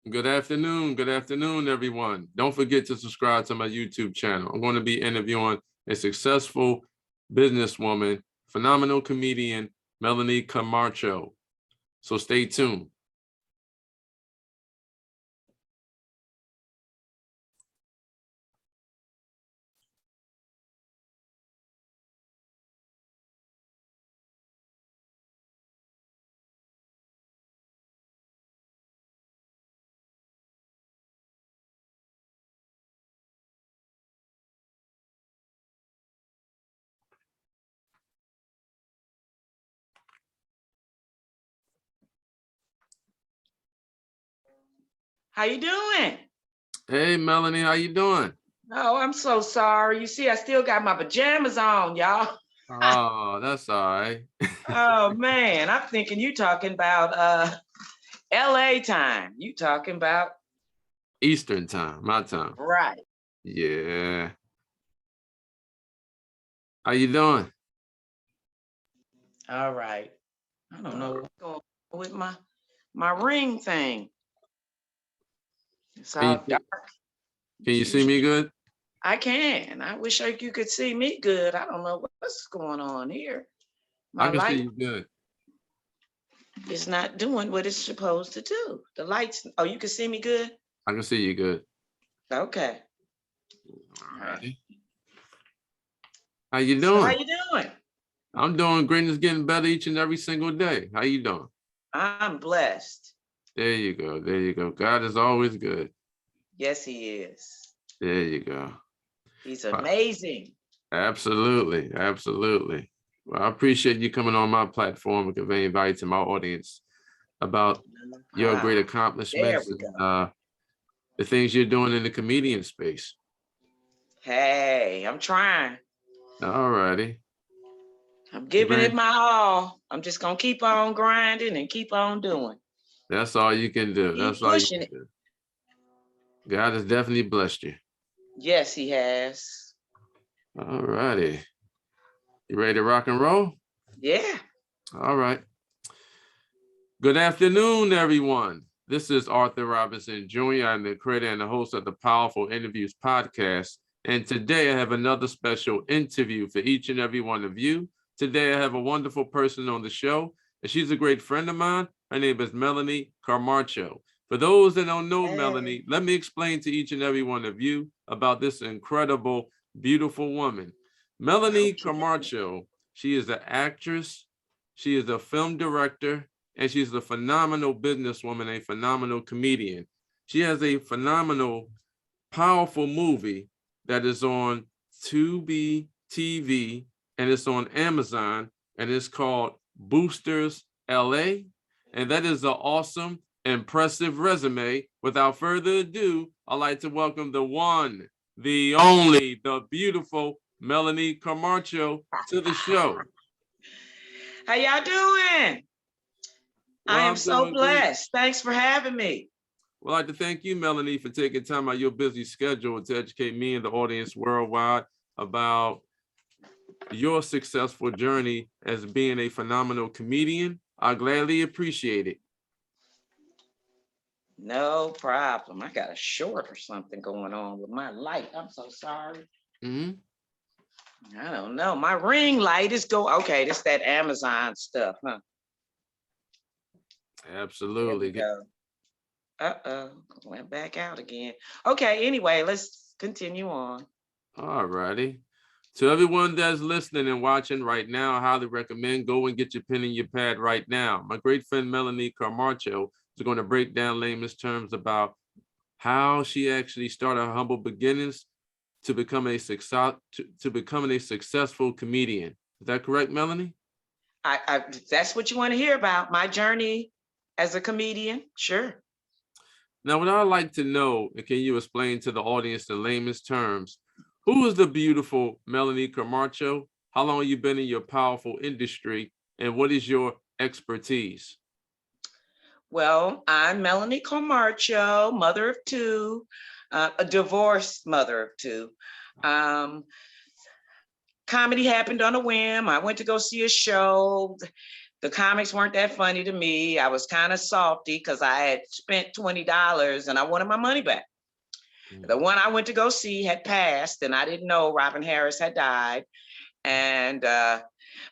Good afternoon, everyone. Don't forget to subscribe to my YouTube channel. I'm going to be interviewing a successful businesswoman, phenomenal comedian, Melanie Comarcho. So stay tuned. How you doing? Hey, Melanie, how you doing? Oh, I'm so sorry. You see, I still got my pajamas on, y'all. Oh, that's all right. Oh man, I'm thinking you talking about LA time. You talking about Eastern time, my time. right. Yeah. How you doing? All right. I don't know what's going on with my ring thing. It's Can all you, dark. can you see me good? I can. I wish you could see me good. I don't know what's going on here. I My can see light you good. is not doing what it's supposed to do. The lights. Oh, you can see me good? I can see you good. Okay. All right. How you So how doing? you doing? I'm doing great. It's getting better each and every single day. How you doing? I'm blessed. There you go. There you go. God is always good. Yes, he is. There you go. He's Uh, amazing. Absolutely. Absolutely. Well, I appreciate you coming on my platform and conveying value to my audience about your great There accomplishments we go. and the things you're doing in the comedian space. Hey, I'm trying. All righty. I'm You giving it ready? my all. I'm just gonna keep on grinding and keep on doing. That's all you can do. Keep That's all you pushing can it. do. God has definitely blessed you. Yes, he has. All righty. You ready to rock and roll? Yeah. All right. Good afternoon, everyone. This is Arthur Robinson Jr. I'm the creator and the host of the Powerful Interviews podcast. And today I have another special interview for each and every one of you. Today I have a wonderful person on the show, and she's a great friend of mine. Her name is Melanie Comarcho. For those that don't know Melanie, let me explain to each and every one of you about this incredible, beautiful woman. Melanie Comarcho, she is an actress, she is a film director, and she's a phenomenal businesswoman, a phenomenal comedian. She has a phenomenal, powerful movie that is on Tubi TV, and it's on Amazon, and it's called Boosters LA. And that is an awesome, impressive resume. Without further ado, I'd like to welcome the one, the only, the beautiful Melanie Comarcho to the show. How y'all doing? I Well, am I'm so doing great. blessed. Thanks for having me. Well, I'd like to thank you, Melanie, for taking time out of your busy schedule to educate me and the audience worldwide about your successful journey as being a phenomenal comedian. I gladly appreciate it. No problem. I got a short or something going on with my light. I'm so sorry. Mm-hmm. I don't know. My ring light is okay. This that Amazon stuff, huh? There we Absolutely. go. Uh-oh, went back out again. Okay, anyway, let's continue on. All righty. To everyone that's listening and watching right now, I highly recommend go and get your pen and your pad right now. My great friend Melanie Comarcho is going to break down layman's terms about how she actually started her humble beginnings to become a becoming a successful comedian. Is that correct, Melanie? I that's what you want to hear about, my journey as a comedian. Sure. Now, what I'd like to know, and can you explain to the audience in layman's terms, who is the beautiful Melanie Comarcho? How long have you been in your powerful industry, and what is your expertise? Well, I'm Melanie Comarcho, mother of two, a divorced mother of two. Comedy happened on a whim. I went to go see a show. the comics weren't that funny to me. I was kind of salty because I had spent $20 and I wanted my money back. The one I went to go see had passed, and I didn't know Robin Harris had died. And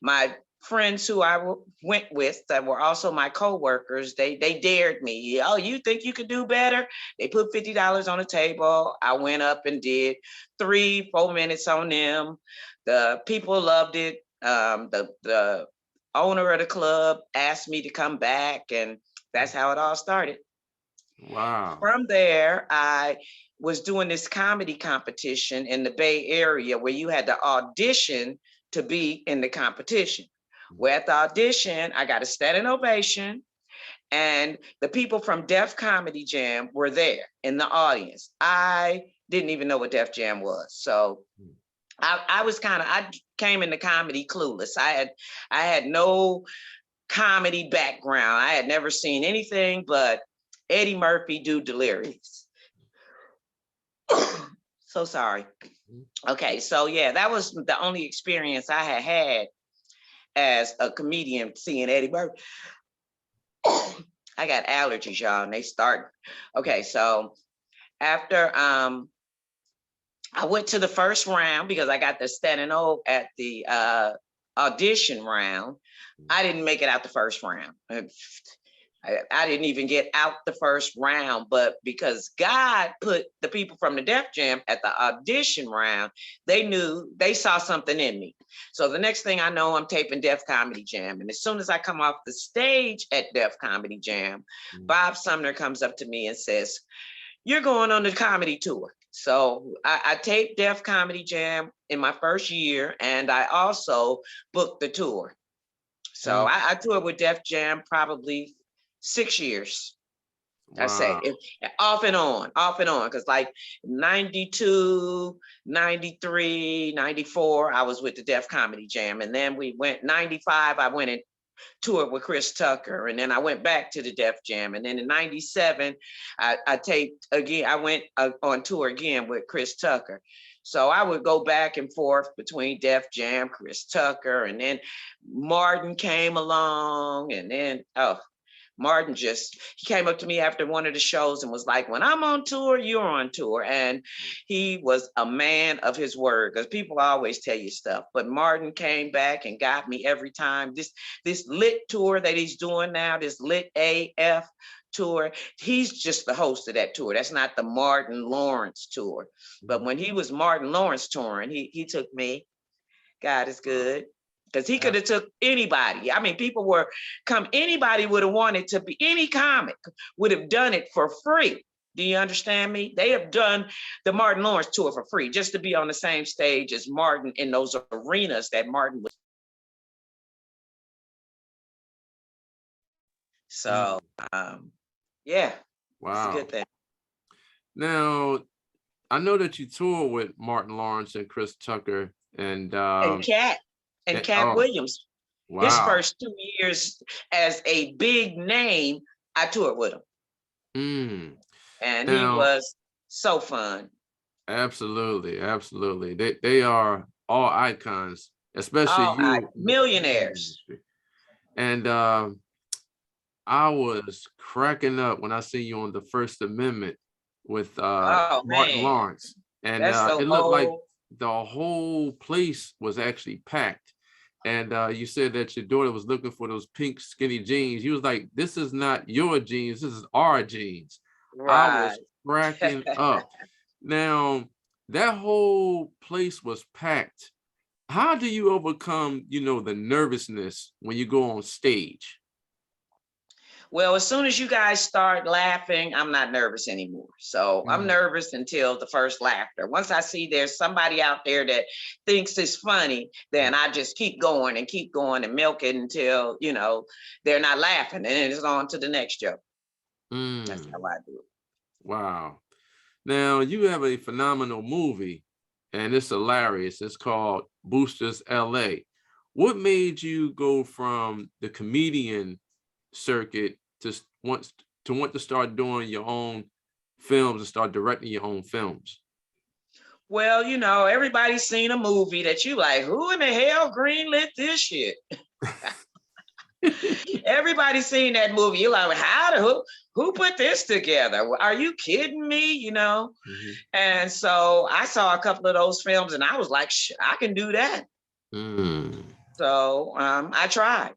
my friends who I went with that were also my co-workers, they dared me. Oh, you think you could do better? They put $50 on the table. I went up and did 3-4 minutes on them. The people loved it. The owner of the club asked me to come back, and that's how it all started. Wow. From there, I was doing this comedy competition in the Bay Area where you had to audition to be in the competition. Where at the audition, I got a standing ovation, and the people from Def Comedy Jam were there in the audience. I didn't even know what Def Jam was. So I came into comedy clueless. I had no comedy background. I had never seen anything but Eddie Murphy do Delirious. So sorry. Okay, so yeah, that was the only experience I had as a comedian, seeing Eddie Murphy. I got allergies, y'all, and they start. Okay, so after I went to the first round because I got the standing O at the audition round. I didn't make it out the first round. I didn't even get out the first round, but because God put the people from the Def Jam at the audition round, they saw something in me. So the next thing I know, I'm taping Def Comedy Jam. And as soon as I come off the stage at Def Comedy Jam, Bob Sumner comes up to me and says, "You're going on the comedy tour." So I taped Def Comedy Jam in my first year, and I also booked the tour. So I toured with Def Jam probably 6 years. Wow. I say off and on, because like 92, 93, 94, I was with the Def Comedy Jam. And then we went 95, I went and toured with Chris Tucker. And then I went back to the Def Jam. And then in 97, I taped again, I went on tour again with Chris Tucker. So I would go back and forth between Def Jam, Chris Tucker, and then Martin came along, and then, Martin he came up to me after one of the shows and was like, "When I'm on tour, you're on tour." And he was a man of his word, because people always tell you stuff. But Martin came back and got me every time. This lit tour that he's doing now, this lit AF tour, he's just the host of that tour. That's not the Martin Lawrence tour. But when he was Martin Lawrence touring, he took me. God is good. Because he could have took anybody. I mean, anybody would have wanted to be, any comic would have done it for free. Do you understand me? They have done the Martin Lawrence tour for free, just to be on the same stage as Martin in those arenas that Martin was. So, yeah. Wow. It's a good thing. Now, I know that you toured with Martin Lawrence and Chris Tucker and Katt. And Katt Williams. Wow. His first 2 years as a big name, I toured with him. And he was so fun. Absolutely. They are all icons, especially you. Millionaires. And I was cracking up when I see you on the First Amendment with Martin Lawrence. And it looked like the whole place was actually packed. And you said that your daughter was looking for those pink skinny jeans. You was like, "This is not your jeans, this is our jeans." Right. I was cracking up. Now, that whole place was packed. How do you overcome, the nervousness when you go on stage? Well, as soon as you guys start laughing, I'm not nervous anymore. So I'm nervous until the first laughter. Once I see there's somebody out there that thinks it's funny, then I just keep going and milk it until, they're not laughing, and then it's on to the next joke. That's how I do it. Wow. Now, you have a phenomenal movie, and it's hilarious. It's called Boosters LA. What made you go from the comedian circuit to want to start doing your own films and start directing your own films? Well, everybody's seen a movie that you like, who in the hell greenlit this shit? Everybody's seen that movie. You're like, who put this together? Are you kidding me? You know? Mhm. And so I saw a couple of those films and I was like, I can do that. Mm. So I tried.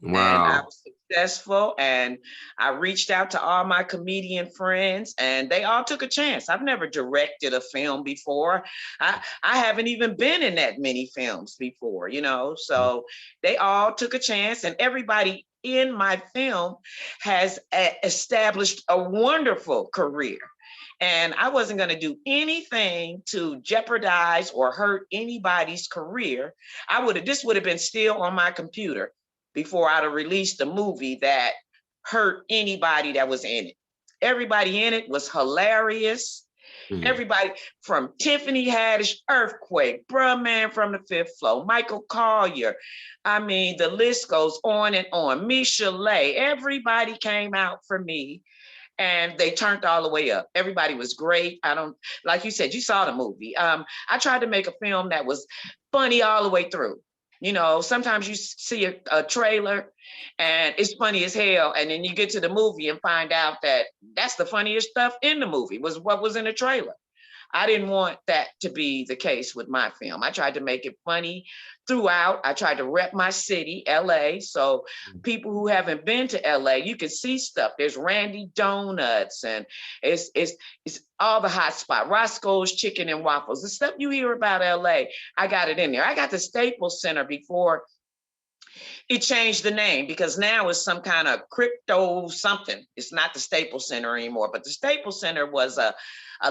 And I Wow. was successful, and I reached out to all my comedian friends, and they all took a chance. I've never directed a film before. I haven't even been in that many films before, you know. So they all took a chance, and everybody in my film has established a wonderful career. And I wasn't going to do anything to jeopardize or hurt anybody's career. This would have been still on my computer before I'd have released a movie that hurt anybody that was in it. Everybody in it was hilarious. Mhm. Everybody from Tiffany Haddish, Earthquake, Bruh Man from the Fifth Floor, Michael Collier. I mean, the list goes on and on. Misha Lay, everybody came out for me and they turned all the way up. Everybody was great. Like you said, you saw the movie. I tried to make a film that was funny all the way through. You know, sometimes you see a trailer and it's funny as hell. And then you get to the movie and find out that that's the funniest stuff in the movie was what was in the trailer. I didn't want that to be the case with my film. I tried to make it funny throughout. I tried to rep my city, LA. So people who haven't been to LA, you can see stuff. There's Randy Donuts and it's all the hot spot, Roscoe's Chicken and Waffles, the stuff you hear about LA. I got it in there. I got the Staples Center before it changed the name because now it's some kind of crypto something. It's not the Staples Center anymore, but the Staples Center was a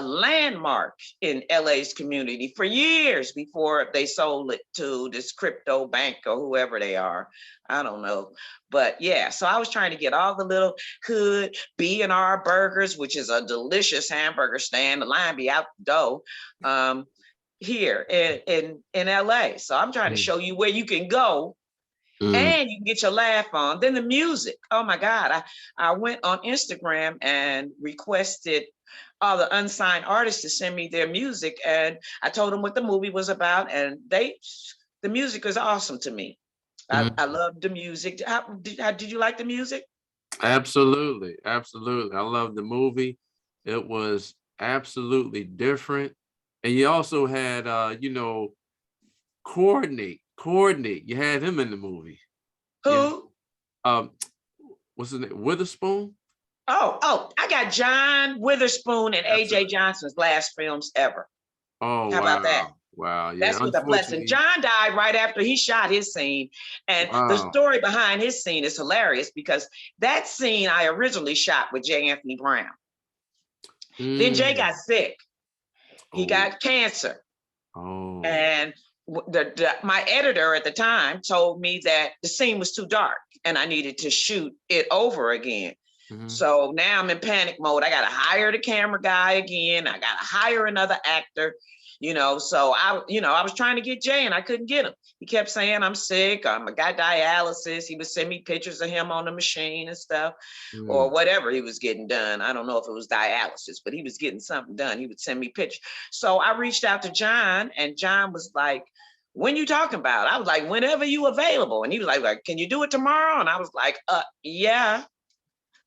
landmark in LA's community for years before they sold it to this crypto bank or whoever they are. I don't know. But yeah, so I was trying to get all the little hood B&R Burgers, which is a delicious hamburger stand. The line be out the door here in LA. So I'm trying to show you where you can go and you can get your laugh on. Then the music. Oh my God. I went on Instagram and requested all the unsigned artists to send me their music. And I told them what the movie was about. And the music was awesome to me. I loved the music. Did you like the music? Absolutely. Absolutely. I love the movie. It was absolutely different. And you also had, Courtney. You had him in the movie. Who? What's his name? Witherspoon? Oh, I got John Witherspoon and That's AJ Johnson's last films ever. Oh, How about that? Wow. Yeah. That's with a blessing. John died right after he shot his scene. And the story behind his scene is hilarious because that scene I originally shot with J. Anthony Brown. Then Jay got sick. He got cancer. Oh. And my editor at the time told me that the scene was too dark and I needed to shoot it over again. So now I'm in panic mode. I got to hire the camera guy again. I got to hire another actor, so I was trying to get Jay and I couldn't get him. He kept saying, I'm sick. I got dialysis. He would send me pictures of him on the machine and stuff or whatever he was getting done. I don't know if it was dialysis, but he was getting something done. He would send me pictures. So I reached out to John and John was like, when you talking about? I was like, whenever you available. And he was like, can you do it tomorrow? And I was like, yeah.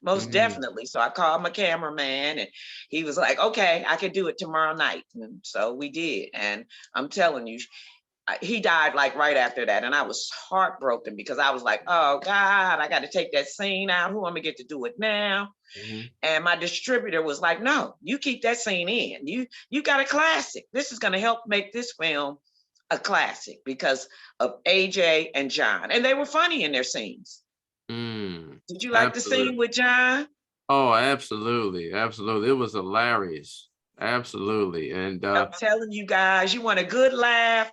Most definitely. So I called my cameraman and he was like, okay, I can do it tomorrow night. And so we did. And I'm telling you, he died like right after that. And I was heartbroken because I was like, oh God, I got to take that scene out. Who am I gonna get to do it now? And my distributor was like, no, you keep that scene in. You got a classic. This is gonna help make this film a classic because of AJ and John. And they were funny in their scenes. Did you like the scene with John? Oh, absolutely. Absolutely. It was hilarious. Absolutely. And I'm telling you guys, you want a good laugh.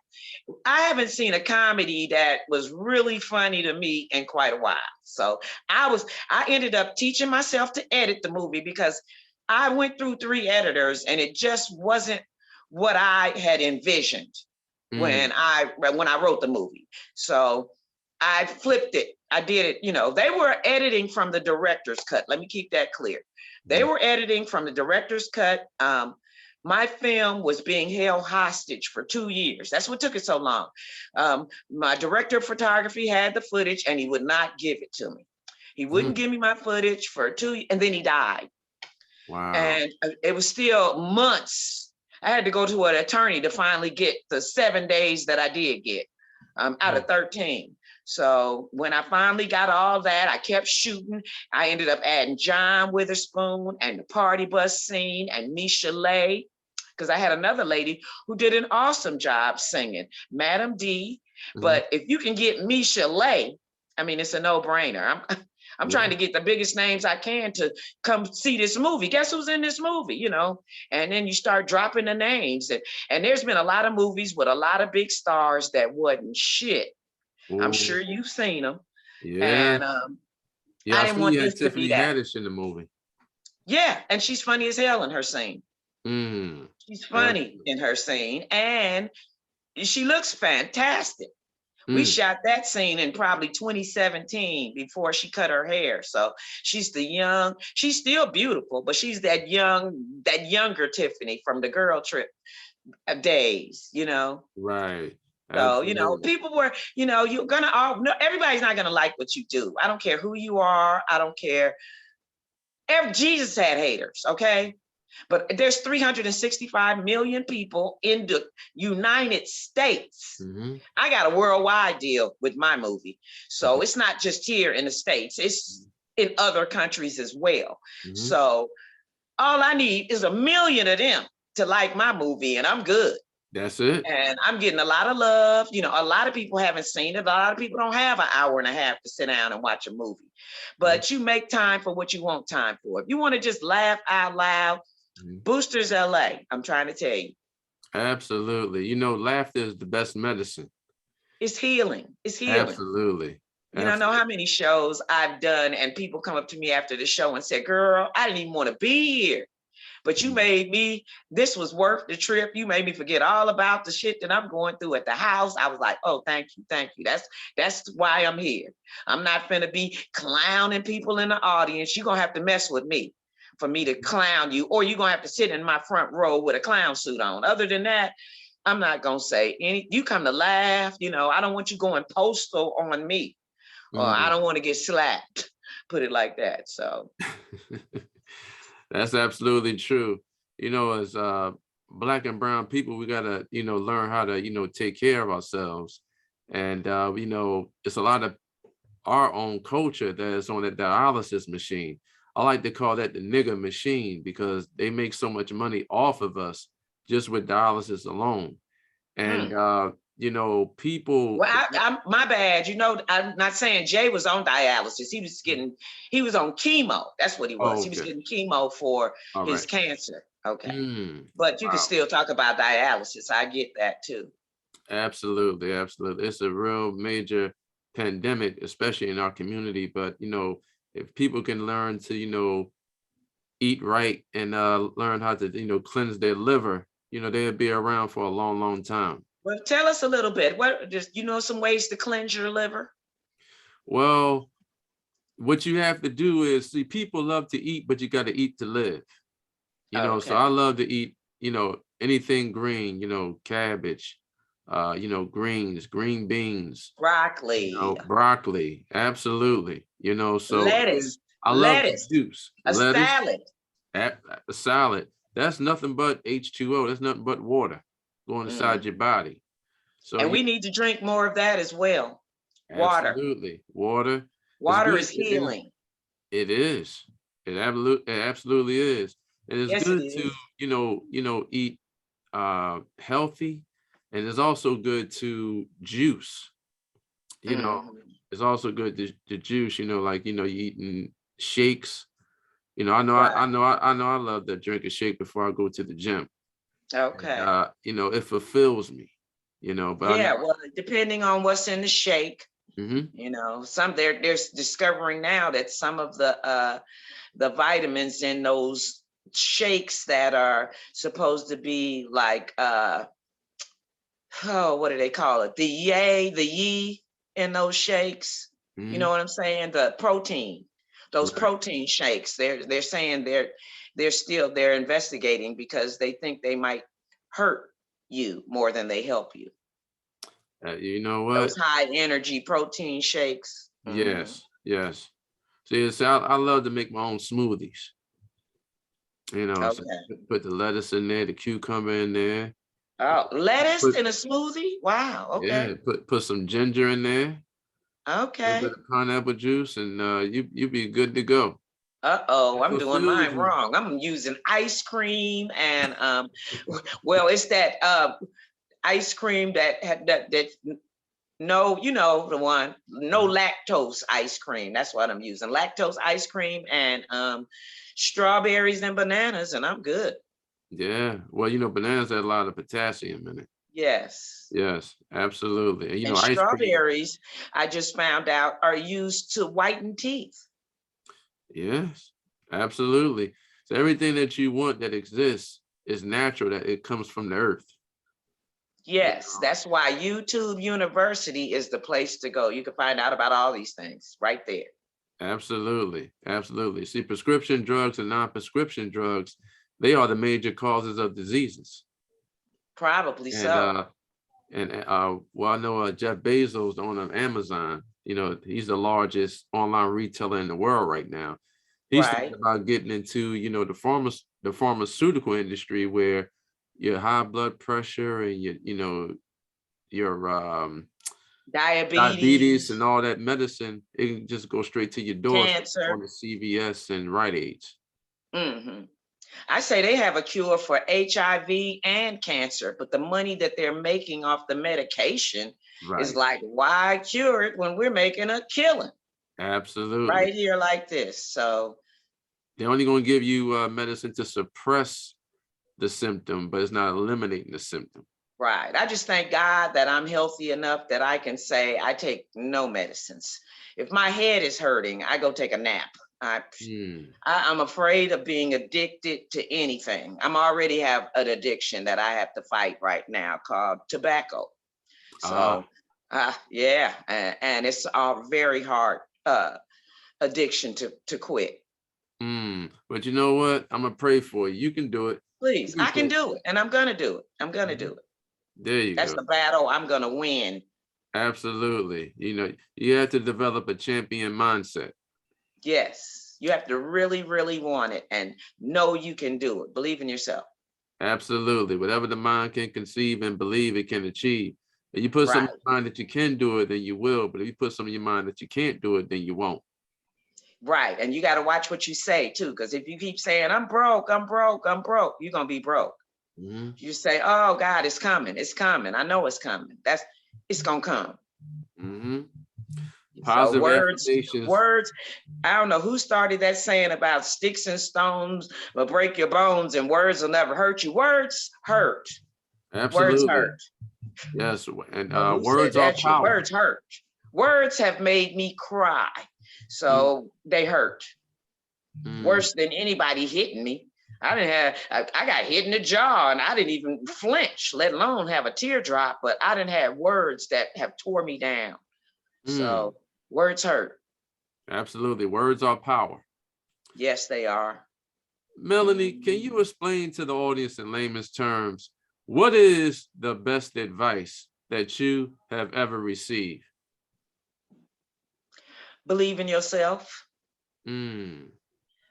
I haven't seen a comedy that was really funny to me in quite a while. So I ended up teaching myself to edit the movie because I went through 3 editors and it just wasn't what I had envisioned when I wrote the movie. So I flipped it. I did it, they were editing from the director's cut. Let me keep that clear. They were editing from the director's cut. my film was being held hostage for 2 years. That's what took it so long. My director of photography had the footage and he would not give it to me. He wouldn't give me my footage for 2, and then he died. Wow. And it was still months. I had to go to an attorney to finally get the 7 days that I did get out of 13. So when I finally got all that, I kept shooting. I ended up adding John Witherspoon and the party bus scene and Misha Lay, because I had another lady who did an awesome job singing, Madam D. But if you can get Misha Lay, I mean, it's a no-brainer. I'm trying to get the biggest names I can to come see this movie. Guess who's in this movie, you know? And then you start dropping the names. And there's been a lot of movies with a lot of big stars that wasn't shit. I'm sure you've seen them. Yeah. And yeah, I I didn't see want you had this to be Tiffany that. Haddish in the movie. Yeah, and she's funny as hell in her scene. She's funny in her scene, and she looks fantastic. We shot that scene in probably 2017 before she cut her hair. So she's she's still beautiful, but she's that younger Tiffany from the girl trip days, you know? Right. So, you know, people were, you know, everybody's not going to like what you do. I don't care who you are. I don't care. Jesus had haters, okay? But there's 365 million people in the United States. I got a worldwide deal with my movie. So it's not just here in the States, it's in other countries as well. So all I need is 1 million of them to like my movie and I'm good. That's it. And I'm getting a lot of love. You know, a lot of people haven't seen it. A lot of people don't have an hour and a half to sit down and watch a movie. But you make time for what you want time for. If you want to just laugh out loud, Boosters LA, I'm trying to tell you. Absolutely. You know, laughter is the best medicine. It's healing. It's healing. Absolutely. You don't know how many shows I've done and people come up to me after the show and say, girl, I didn't even want to be here. But you made me, this was worth the trip. You made me forget all about the shit that I'm going through at the house. I was like, oh, thank you, thank you. That's why I'm here. I'm not gonna be clowning people in the audience. You're gonna have to mess with me for me to clown you, or you're gonna have to sit in my front row with a clown suit on. Other than that, I'm not gonna say any, you come to laugh, you know, I don't want you going postal on me, or I don't want to get slapped, put it like that, so. That's absolutely true. You know, as Black and brown people, we gotta, you know, learn how to, you know, take care of ourselves. And, you know, it's a lot of our own culture that is on the dialysis machine. I like to call that the nigger machine because they make so much money off of us just with dialysis alone. And, you know, people. Well, I'm my bad. You know, I'm not saying Jay was on dialysis. He was on chemo. That's what he was. He was getting chemo for his cancer. Okay. But you can still talk about dialysis. I get that too. Absolutely. Absolutely. It's a real major pandemic, especially in our community. But, you know, if people can learn to, you know, eat right and learn how to, you know, cleanse their liver, you know, they'll be around for a long, long time. Well, tell us a little bit. You know some ways to cleanse your liver? Well, what you have to do is, see, people love to eat, but you got to eat to live. You know, so I love to eat, you know, anything green, you know, cabbage, you know, greens, green beans, broccoli, you know, broccoli, absolutely. You know, so lettuce. I love the juice. Salad. A salad. That's nothing but H2O. That's nothing but water going inside your body. So, and we need to drink more of that as well. Absolutely. Water. Water is healing. It is. It absolutely is. And it's good to, you know, eat healthy. And it's also good to juice. You know, it's also good to juice, you know, like, you know, you eating shakes. You know, I love to drink a shake before I go to the gym. Okay. And, you know, it fulfills me, you know, but well, depending on what's in the shake, you know, they're discovering now that some of the vitamins in those shakes that are supposed to be like, what do they call it? The ye in those shakes. You know what I'm saying? The protein. Those protein shakes, they're saying they're investigating because they think they might hurt you more than they help you. You know what? Those high energy protein shakes. Yes, yes. See, I love to make my own smoothies. You know, so Okay. put the lettuce in there, the cucumber in there. Oh, lettuce Put, in a smoothie? Wow. Okay. yeah, put some ginger in there, a little Okay. bit of pineapple juice, and you be good to go. Uh-oh, It's I'm a doing mine fusion. wrong. I'm using ice cream and well, it's that ice cream that had that no, you know the one, no lactose ice cream. That's what I'm using. Lactose ice cream and strawberries and bananas, and I'm good. Yeah, well, you know, bananas have a lot of potassium in it. Yes. Yes, absolutely. And you And know, ice cream. strawberries, I just found out, are used to whiten teeth. Yes, absolutely. So everything that you want that exists is natural. That it comes from the earth. You Yes, know? that's why YouTube University is the place to go. You can find out about all these things right there. Absolutely, absolutely. See, prescription drugs and non-prescription drugs, they are the major causes of diseases. Probably And so. well, I know Jeff Bezos, the owner of Amazon, you know, he's the largest online retailer in the world right now. He's thinking Right. about getting into, you know, the pharmaceutical industry where your high blood pressure and your diabetes and Diabetes, all that medicine, it can just go straight to your doorstep on cancer. the CVS and Rite Aids. Hmm. I say they have a cure for HIV and cancer, but the money that they're making off the medication is Right. like, why cure it when we're making a killing Absolutely. right here like this? So, They're only going to give you medicine to suppress the symptom, but it's not eliminating the symptom. right. I just thank God that I'm healthy enough that I can say I take no medicines. If my head is hurting, I go take a nap. I'm afraid of being addicted to anything. I'm already have an addiction that I have to fight right now called tobacco. Ah, So, yeah, and it's a very hard addiction to quit. but you know what? I'm gonna pray for you. You can do it. You Please, can I can quit. do it, and I'm gonna do it. I'm gonna do Mhm. it. There you That's go. the battle I'm gonna win. Absolutely. You know, you have to develop a champion mindset. Yes, you have to really, really want it and know you can do it. Believe in yourself. Absolutely. Whatever the mind can conceive and believe it can achieve. If you put something Right, in your mind that you can do it, then you will. But if you put something in your mind that you can't do it, then you won't. right. And you got to watch what you say too, because if you keep saying, I'm broke, I'm broke, I'm broke, you're gonna be broke. Mhm. You say, oh God, it's coming, it's coming. I know it's coming. It's gonna come. Mhm. So Positive affirmations. words, I don't know who started that saying about sticks and stones will break your bones and words will never hurt you. Words hurt. Words Absolutely. hurt. Yes. And Know who said words are that shit? power. Words hurt. Words have made me cry. Mm, So they hurt. mm, Worse than anybody hitting me. I got hit in the jaw and I didn't even flinch, let alone have a teardrop, but I didn't have words that have tore me down. mm. So words hurt. Absolutely. Words are power. Yes, they are. Melanie, can you explain to the audience in layman's terms, what is the best advice that you have ever received? Believe in yourself. Mm,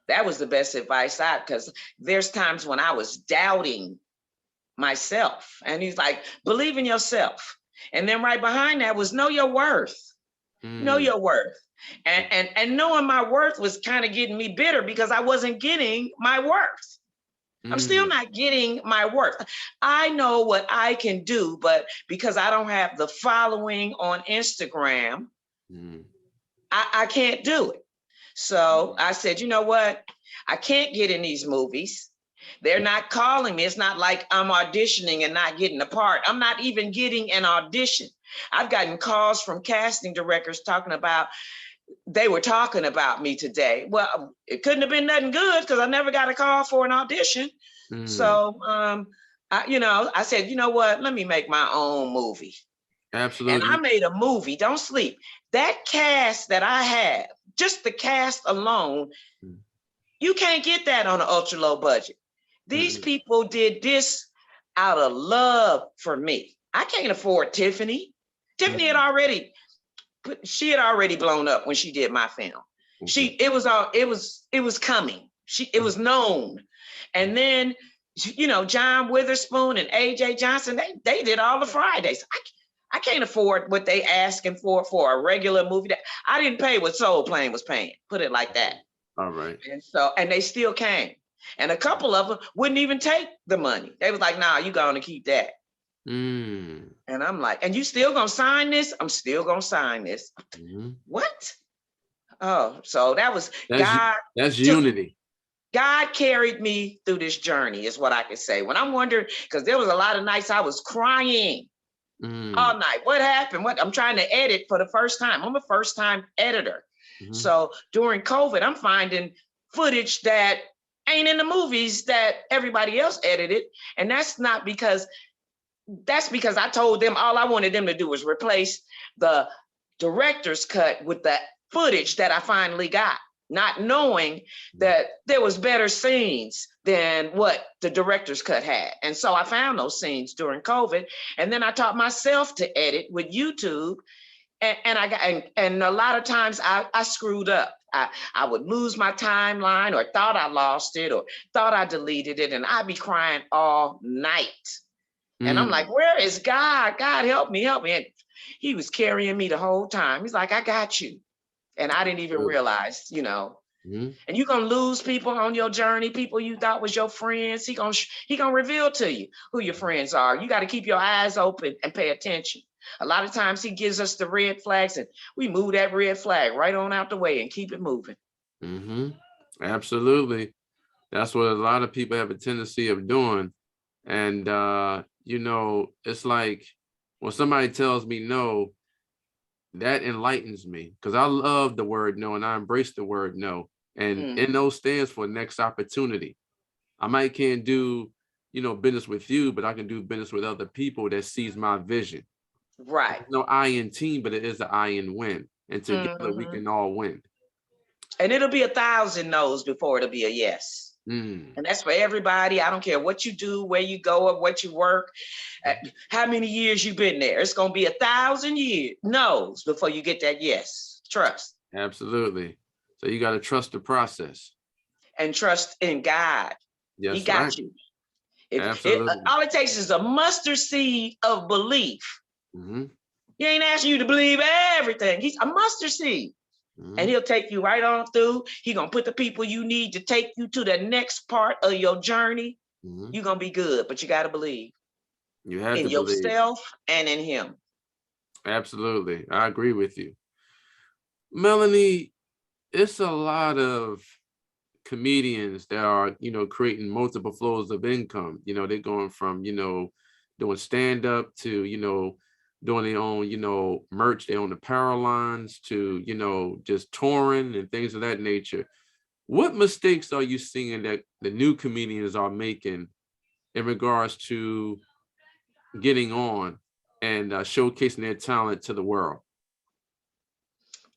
That was the best advice because there's times when I was doubting myself. And he's like, believe in yourself. And then right behind that was know your worth. Know mm, your worth. And knowing my worth was kind of getting me bitter because I wasn't getting my worth. I'm still mm, not getting my worth. I know what I can do, but because I don't have the following on Instagram, mm, I can't do it. So I said, you know what? I can't get in these movies. They're not calling me. It's not like I'm auditioning and not getting a part. I'm not even getting an audition. I've gotten calls from casting directors they were talking about me today. Well, it couldn't have been nothing good because I never got a call for an audition. mm. So, I said, you know what? Let me make my own movie. And I Absolutely. made a movie. Don't sleep. That cast that I have, just the cast alone, You can't get that on an ultra low budget. These people did this out of love for me. I can't afford Tiffany. Tiffany had already, she had already blown up when she did my film. It was coming. It was known. And then, you know, John Witherspoon and AJ Johnson, they did all the Fridays. I can't afford what they asking for a regular movie. I didn't pay what Soul Plane was paying, put it like that. All right. And they still came. And a couple of them wouldn't even take the money. They was like, nah, you going to keep that. And I'm like, and you still gonna sign this? I'm still gonna sign this. What? Oh, so that's God. That's unity. God carried me through this journey, is what I can say. When I'm wondering, because there was a lot of nights I was crying all night. What happened? I'm trying to edit for the first time. I'm a first-time editor. So during COVID, I'm finding footage that ain't in the movies that everybody else edited. And that's because I told them all I wanted them to do was replace the director's cut with the footage that I finally got, not knowing that there was better scenes than what the director's cut had. And so I found those scenes during COVID. And then I taught myself to edit with YouTube. And a lot of times I screwed up. I would lose my timeline or thought I lost it or thought I deleted it. And I'd be crying all night. And I'm like, where is God? God, help me, help me. And he was carrying me the whole time. He's like, I got you. And I didn't even realize, you know, and you're going to lose people on your journey, people you thought was your friends. He gonna reveal to you who your friends are. You got to keep your eyes open and pay attention. A lot of times he gives us the red flags and we move that red flag right on out the way and keep it moving. Absolutely. That's what a lot of people have a tendency of doing. And, you know, it's like when somebody tells me no, that enlightens me because I love the word no and I embrace the word no. And NO stands for next opportunity. I can't do, you know, business with you, but I can do business with other people that sees my vision. Right. There's no I in team, but it is an I in win. And together we can all win. And it'll be 1,000 no's before it'll be a yes. And that's for everybody. I don't care what you do, where you go, or what you work, how many years you've been there. It's going to be 1,000 years no's before you get that yes. Trust. Absolutely. So you got to trust the process. And trust in God. Yes, he got you. All it takes is a mustard seed of belief. He ain't asking you to believe everything. He's a mustard seed. And he'll take you right on through. He's going to put the people you need to take you to the next part of your journey. You're going to be good, but you got to believe. You have in to yourself and in him. Absolutely. I agree with you. Melanie, it's a lot of comedians that are, you know, creating multiple flows of income. You know, they're going from, you know, doing stand-up to, you know, doing their own, you know, merch, their own apparel lines to, you know, just touring and things of that nature. What mistakes are you seeing that the new comedians are making in regards to getting on and showcasing their talent to the world?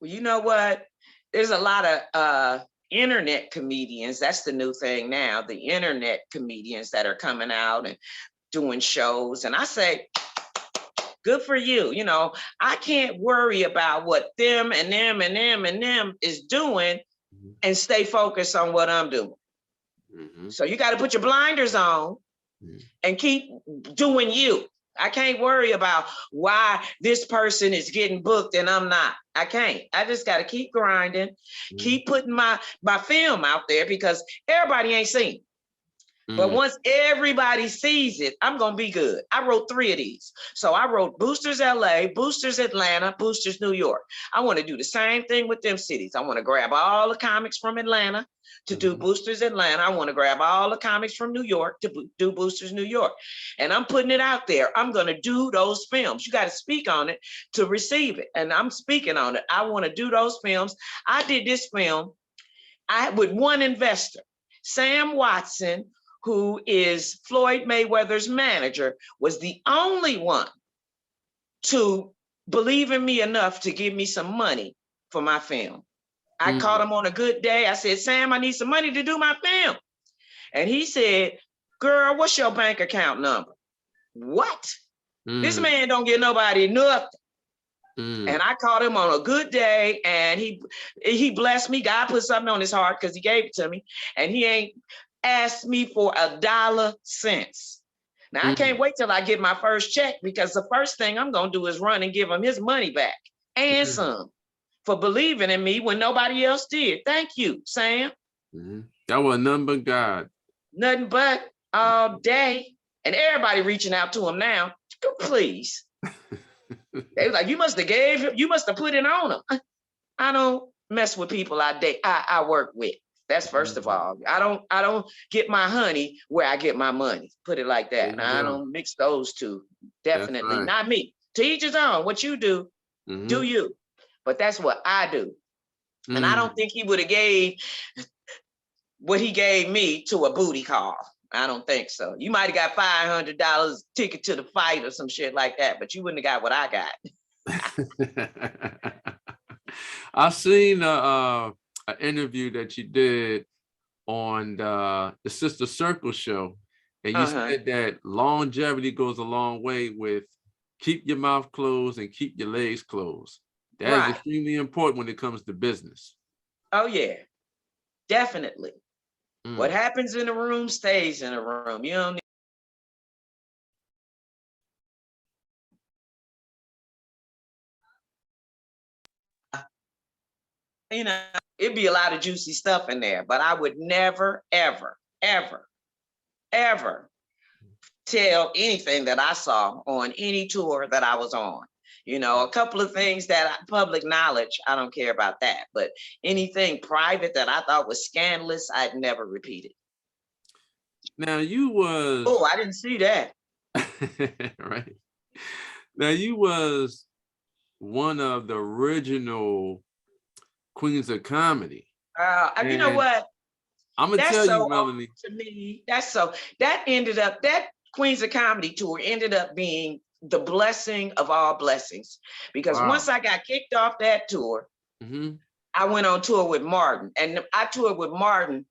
Well, you know what? There's a lot of internet comedians. That's the new thing now, the internet comedians that are coming out and doing shows. And I say, good for you. You know, I can't worry about what them and them and them and them is doing and stay focused on what I'm doing. So you got to put your blinders on and keep doing you. I can't worry about why this person is getting booked and I'm not. I can't. I just got to keep grinding, keep putting my film out there because everybody ain't seen it. But once everybody sees it, I'm going to be good. I wrote 3 of these. So I wrote Boosters LA, Boosters Atlanta, Boosters New York. I want to do the same thing with them cities. I want to grab all the comics from Atlanta to do Boosters Atlanta. I want to grab all the comics from New York to do Boosters New York. And I'm putting it out there. I'm going to do those films. You got to speak on it to receive it. And I'm speaking on it. I want to do those films. I did this film with one investor, Sam Watson, who is Floyd Mayweather's manager, was the only one to believe in me enough to give me some money for my film. I caught him on a good day. I said, Sam, I need some money to do my film. And he said, girl, what's your bank account number? What? This man don't get nobody nothing. And I caught him on a good day, and he blessed me. God put something on his heart because he gave it to me. And he ain't asked me for $1 Now, I can't wait till I get my first check, because the first thing I'm going to do is run and give him his money back and some for believing in me when nobody else did. Thank you, Sam. That was nothing but God. Nothing but all day. And everybody reaching out to him now. Please. They was like, you must have put it on him. I don't mess with people I work with. That's first of all. I don't get my honey where I get my money. Put it like that. I don't mix those two. Definitely not me. To each his own. What you do, do you. But that's what I do. And I don't think he would have gave what he gave me to a booty call. I don't think so. You might have got $500 ticket to the fight or some shit like that, but you wouldn't have got what I got. I seen an interview that you did on the Sister Circle show, and you said that longevity goes a long way with keep your mouth closed and keep your legs closed. That is extremely important when it comes to business. Oh yeah, definitely. What happens in the room stays in the room. You don't need, it'd be a lot of juicy stuff in there, but I would never, ever, ever, ever tell anything that I saw on any tour that I was on. A couple of things that public knowledge, I don't care about that, but anything private that I thought was scandalous, I'd never repeat it. Now you was... Oh, I didn't see that. Right. Now you was one of the original Queens of Comedy. You know what? I'm gonna tell you, Melanie. To me, that Queens of Comedy tour ended up being the blessing of all blessings, because once I got kicked off that tour, I went on tour with Martin, and I toured with Martin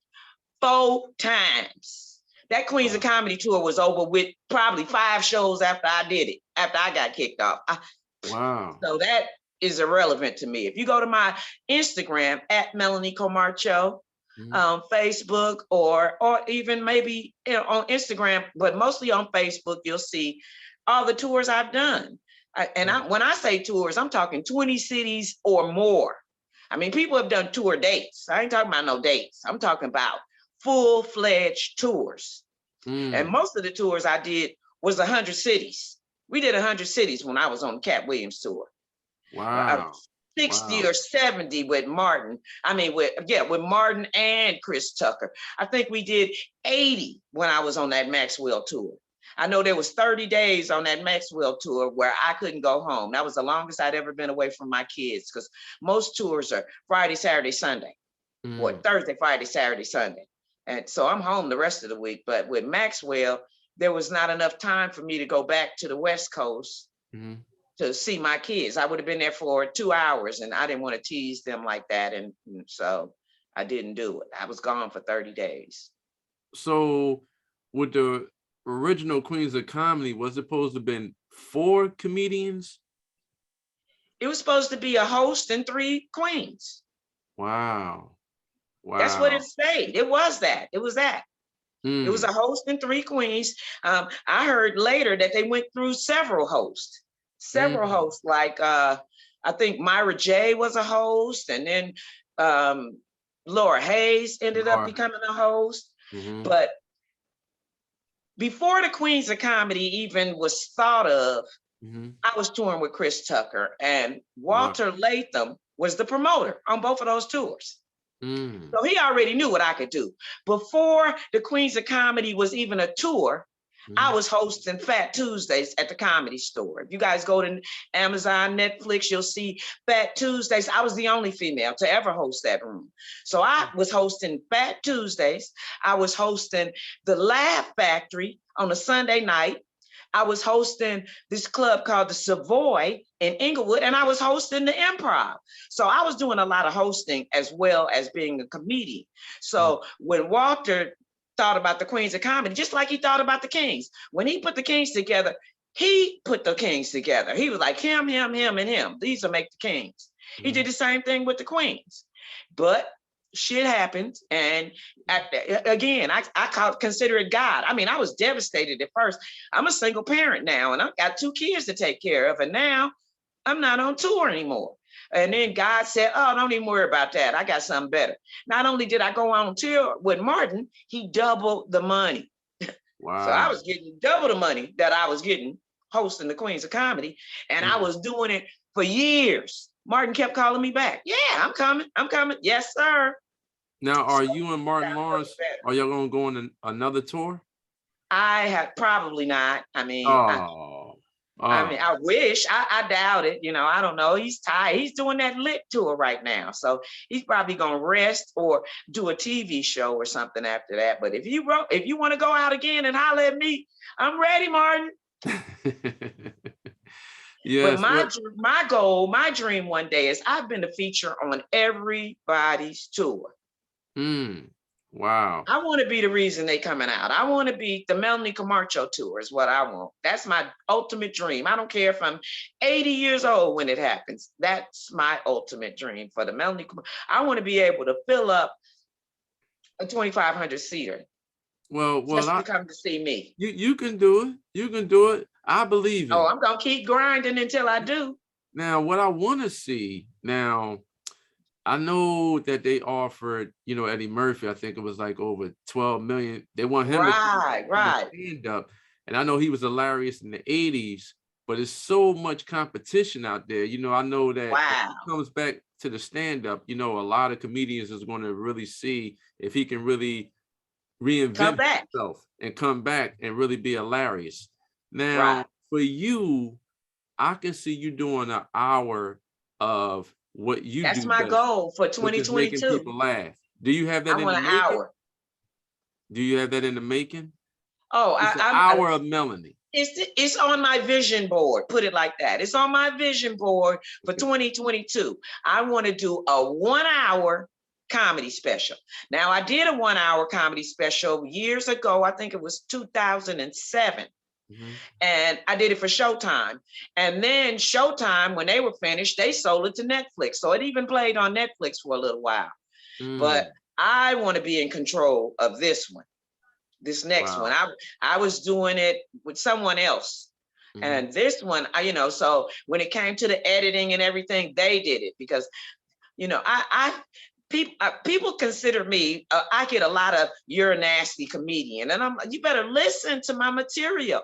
4 times. That Queens of Comedy tour was over with probably 5 shows after I did it, after I got kicked off. So that is irrelevant to me. If you go to my Instagram at Melanie Comarcho, Facebook, or even maybe on Instagram, but mostly on Facebook, you'll see all the tours I've done. When I say tours, I'm talking 20 cities or more. I mean, people have done tour dates. I ain't talking about no dates. I'm talking about full-fledged tours. And most of the tours I did was 100 cities. We did 100 cities when I was on the Katt Williams tour. 60 or 70 with Martin. I mean, with Martin and Chris Tucker. I think we did 80 when I was on that Maxwell tour. I know there was 30 days on that Maxwell tour where I couldn't go home. That was the longest I'd ever been away from my kids, because most tours are Friday, Saturday, Sunday, or Thursday, Friday, Saturday, Sunday. And so I'm home the rest of the week. But with Maxwell, there was not enough time for me to go back to the West Coast to see my kids. I would have been there for 2 hours, and I didn't want to tease them like that. And so I didn't do it. I was gone for 30 days. So with the original Queens of Comedy, was it supposed to have been 4 comedians? It was supposed to be a host and 3 queens. Wow. That's what it said. It was that. It was that. It was a host and 3 queens. I heard later that they went through several hosts. Like I think Myra J was a host, and then Laura Hayes ended up becoming a host. But before the Queens of Comedy even was thought of, I was touring with Chris Tucker, and Walter Latham was the promoter on both of those tours. So he already knew what I could do. Before the Queens of Comedy was even a tour, I was hosting Fat Tuesdays at the Comedy Store. If you guys go to Amazon, Netflix, you'll see Fat Tuesdays. I was the only female to ever host that room. So I was hosting Fat Tuesdays. I was hosting the Laugh Factory on a Sunday night. I was hosting this club called the Savoy in Inglewood, and I was hosting the Improv. So I was doing a lot of hosting as well as being a comedian. So when Walter thought about the Queens of Comedy, just like he thought about the Kings, when he put the Kings together, he put the Kings together. He was like him, and him. These will make the Kings. He did the same thing with the Queens. But shit happens. And again, I consider it God. I mean, I was devastated at first. I'm a single parent now, and I've got 2 kids to take care of. And now I'm not on tour anymore. And then God said, oh, don't even worry about that. I got something better. Not only did I go on tour with Martin, he doubled the money. Wow. So I was getting double the money that I was getting hosting the Queens of Comedy. And I was doing it for years. Martin kept calling me back. Yeah, I'm coming. Yes, sir. Now, are you and Martin Lawrence, are y'all going to go on another tour? I have probably not. I mean, I wish. I doubt it. You know, I don't know. He's tired. He's doing that lit tour right now. So he's probably going to rest or do a TV show or something after that. But if you want to go out again and holler at me, I'm ready, Martin. Yes, but my goal, my dream one day is I've been a feature on everybody's tour. Wow. I want to be the reason they coming out. I want to be the Melanie Comarcho tour is what I want. That's my ultimate dream. I don't care if I'm 80 years old when it happens. That's my ultimate dream for the Melanie Comarcho. I want to be able to fill up a 2,500 seater. Well, just to come to see me. You can do it. You can do it. I believe it. Oh, I'm gonna keep grinding until I do. Now, what I want to see now, I know that they offered, Eddie Murphy, I think it was like over 12 million. They want him to stand up. And I know he was hilarious in the 80s, but there's so much competition out there. I know that if he comes back to the stand-up, a lot of comedians is going to really see if he can really reinvent himself and come back and really be hilarious. Now, for you, I can see you doing an hour of what you do. That's my goal for 2022. Making people laugh. Do you have that in the making? Hour. Do you have that in the making? Oh, an hour of Melanie. It's on my vision board. Put it like that. It's on my vision board for 2022. I want to do a 1-hour comedy special. Now, I did a 1-hour comedy special years ago. I think it was 2007. And I did it for Showtime. And then Showtime, when they were finished, they sold it to Netflix. So it even played on Netflix for a little while. But I want to be in control of this one, this next one. I was doing it with someone else. And this one, so when it came to the editing and everything, they did it because, people consider me, I get a lot of you're a nasty comedian, and I'm like, you better listen to my material.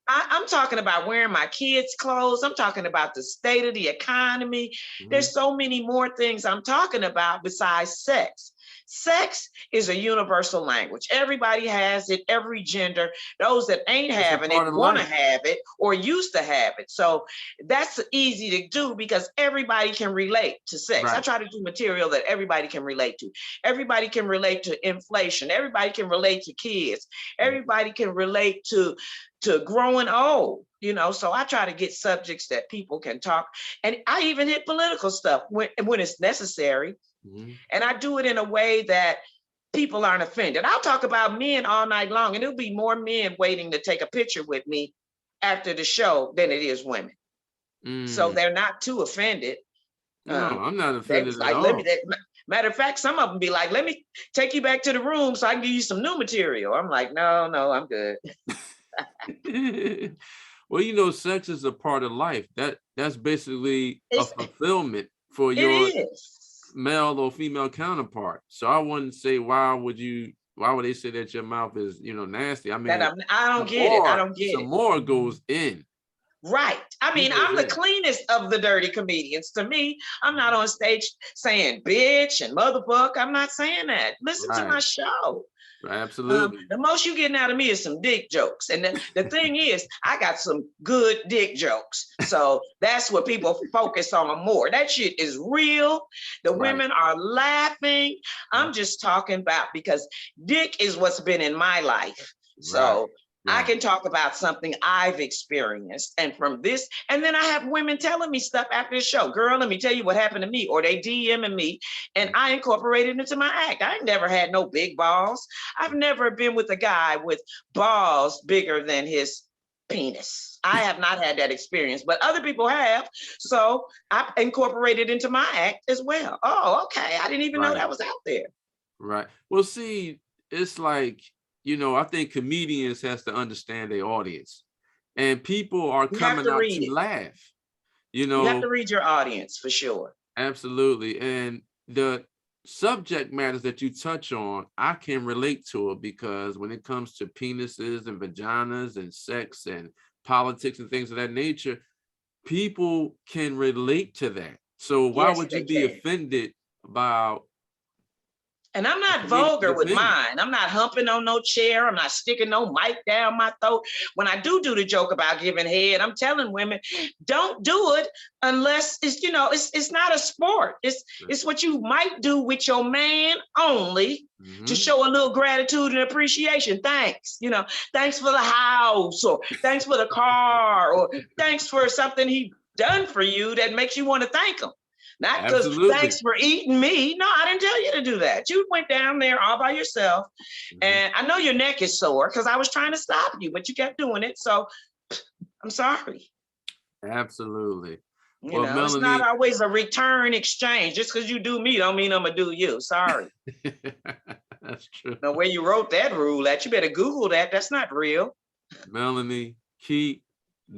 I'm talking about wearing my kids' clothes. I'm talking about the state of the economy. There's so many more things I'm talking about besides sex. Sex is a universal language. Everybody has it, every gender. Those that ain't having it want to have it or used to have it. So that's easy to do because everybody can relate to sex. I try to do material that everybody can relate to. Everybody can relate to inflation. Everybody can relate to kids. Everybody can relate to growing old. So I try to get subjects that people can talk. And I even hit political stuff when it's necessary. And I do it in a way that people aren't offended. I'll talk about men all night long, and there'll be more men waiting to take a picture with me after the show than it is women. So they're not too offended. No, I'm not offended at all. Matter of fact, some of them be like, let me take you back to the room so I can give you some new material. I'm like, no, I'm good. Well, sex is a part of life. That's basically a fulfillment for your male or female counterpart. So I wouldn't say why would they say that your mouth is nasty? I mean, I don't get it. Some more goes in. Right. I mean, I'm the cleanest of the dirty comedians. To me, I'm not on stage saying bitch and motherfucker. I'm not saying that. Listen to my show. Absolutely. The most you getting out of me is some dick jokes. And the thing is, I got some good dick jokes. So that's what people focus on more. That shit is real. The women are laughing. I'm just talking about because dick is what's been in my life. So I Right. can talk about something I've experienced. And from this, and then I have women telling me stuff after the show. Girl, let me tell you what happened to me. Or they DMing me and I incorporated it into my act. I ain't never had no big balls. I've never been with a guy with balls bigger than his penis. I have not had that experience, but other people have. So I incorporated into my act as well. Oh, okay. I didn't even know Right. that was out there. Right. Well, see, it's like, I think comedians has to understand their audience, and people are You have coming to out read to it. laugh, You have to read your audience for sure. absolutely. And the subject matters that you touch on, I can relate to it because when it comes to penises and vaginas and sex and politics and things of that nature, people can relate to that. So why Yes, would they you be can. offended about And I'm a not comedian's vulgar with opinion? mine. I'm not humping on no chair. I'm not sticking no mic down my throat. When I do the joke about giving head, I'm telling women, don't do it unless it's not a sport. It's what you might do with your man only to Mhm. show a little gratitude and appreciation. Thanks. Thanks for the house, or thanks for the car, or thanks for something he done for you that makes you want to thank him. Not because Absolutely. thanks for eating me. No, I didn't tell you to do that. You went down there all by yourself. Mhm. And I know your neck is sore because I was trying to stop you, but you kept doing it. So I'm sorry. Absolutely. Well, It's not Melanie, always a return exchange. Just because you do me don't mean I'm gonna do you. Sorry. that's true. Now where you wrote that rule at, you better Google that. That's not real. Melanie, keep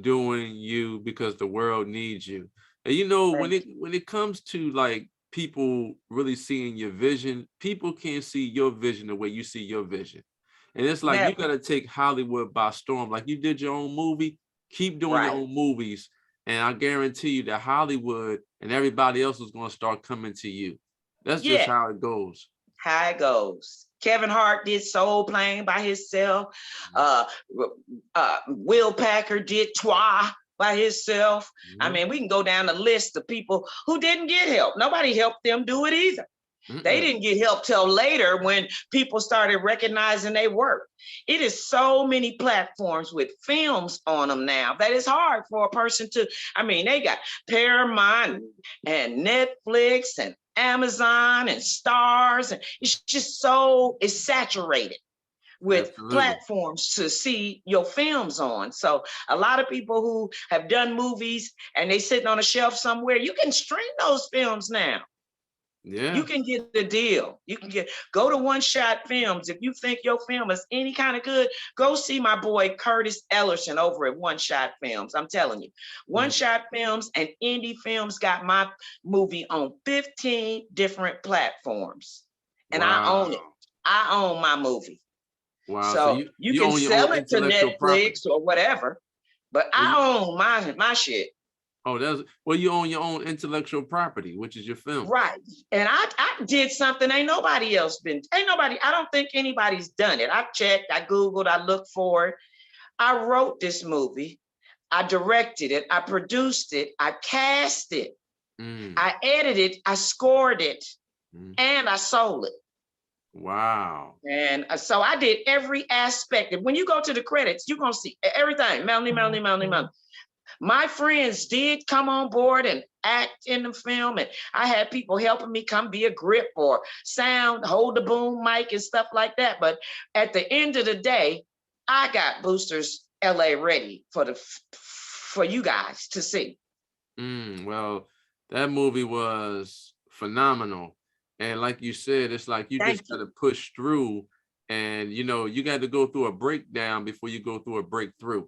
doing you because the world needs you. And when Thank it comes to like people really seeing your vision, people can't see your vision the way you see your vision. And it's you. like you Never. gotta take Hollywood by storm. Like you did your own movie, keep doing your Right. own movies. And I guarantee you that Hollywood and everybody else is gonna start coming to you. That's just Yeah. how it goes. How it goes. Kevin Hart did Soul Plane by himself. Uh, Will Packer did Twa by himself. I Mhm. mean, we can go down the list of people who didn't get help. Nobody helped them do it either. They Mm-mm. didn't get help till later when people started recognizing their work. It is so many platforms with films on them now that it's hard for a person to. I mean, they got Paramount and Netflix and Amazon and Stars, and it's saturated with Absolutely. platforms to see your films on. So a lot of people who have done movies and they sitting on a shelf somewhere, you can stream those films now. You Yeah. can get the deal. Go to One Shot Films. If you think your film is any kind of good, go see my boy Curtis Ellerson over at One Shot Films. I'm telling you, One Mhm. Shot Films and Indie Films got my movie on 15 different platforms, and I own it. Wow. I own my movie. Wow. So So you you you can own your own sell it to intellectual property. Netflix or whatever, but Well, I own my shit. you own your own intellectual property, which is your film. Right. And I did something ain't nobody else I don't think anybody's done it. I've checked, I Googled, I looked for it. I wrote this movie, I directed it, I produced it, I cast it, Mm. I edited, I scored it, Mm. and I sold it. Wow. And so I did every aspect. And when you go to the credits, you're gonna see everything. Melanie. My friends did come on board and act in the film, and I had people helping me come be a grip or sound, hold the boom mic and stuff like that. But at the end of the day, I got Boosters LA ready for you guys to see. Well, that movie was phenomenal. And like you said, it's like you Thank just you. gotta push through and you got to go through a breakdown before you go through a breakthrough.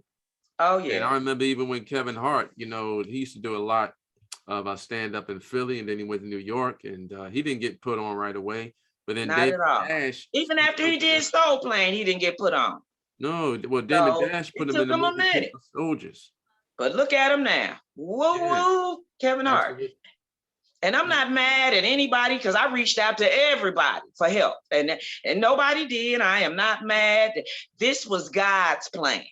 Oh And I yeah, remember even when Kevin Hart, he used to do a lot of stand up in Philly, and then he went to New York, and he didn't get put on right away. But then not David at all. Dash, Even he after put he him did in. Soul Plane, he didn't get put on. No, well, David So Dash put it him in took the him a movie minute. Paper Soldiers. But look at him now. Woo Yeah, woo, Kevin Hart. absolutely. And I'm not mad at anybody because I reached out to everybody for help, and nobody did. I am not mad. This was God's plan.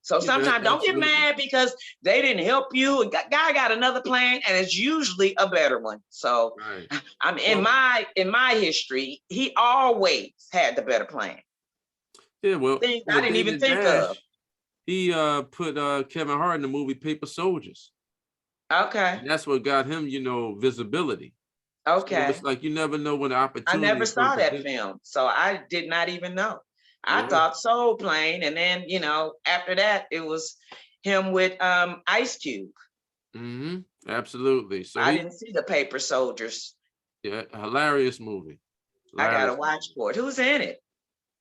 So sometimes don't get Absolutely. mad because they didn't help you. God got another plan, and it's usually a better one. So Right. I'm Well, in my history, he always had the better plan. Yeah, Things I didn't even Damon think of. Dash, he put Kevin Hart in the movie Paper Soldiers. Okay. And that's what got him, visibility. So Okay. it's like you never know when the I opportunity never is going to saw that present. film, so I did not even know. I Yeah. thought Soul Plane, and then after that it was him with Ice Cube. Absolutely. So I he, didn't see the Paper Soldiers. yeah, hilarious movie. I gotta Hilarious watch movie. for it. Who's in it?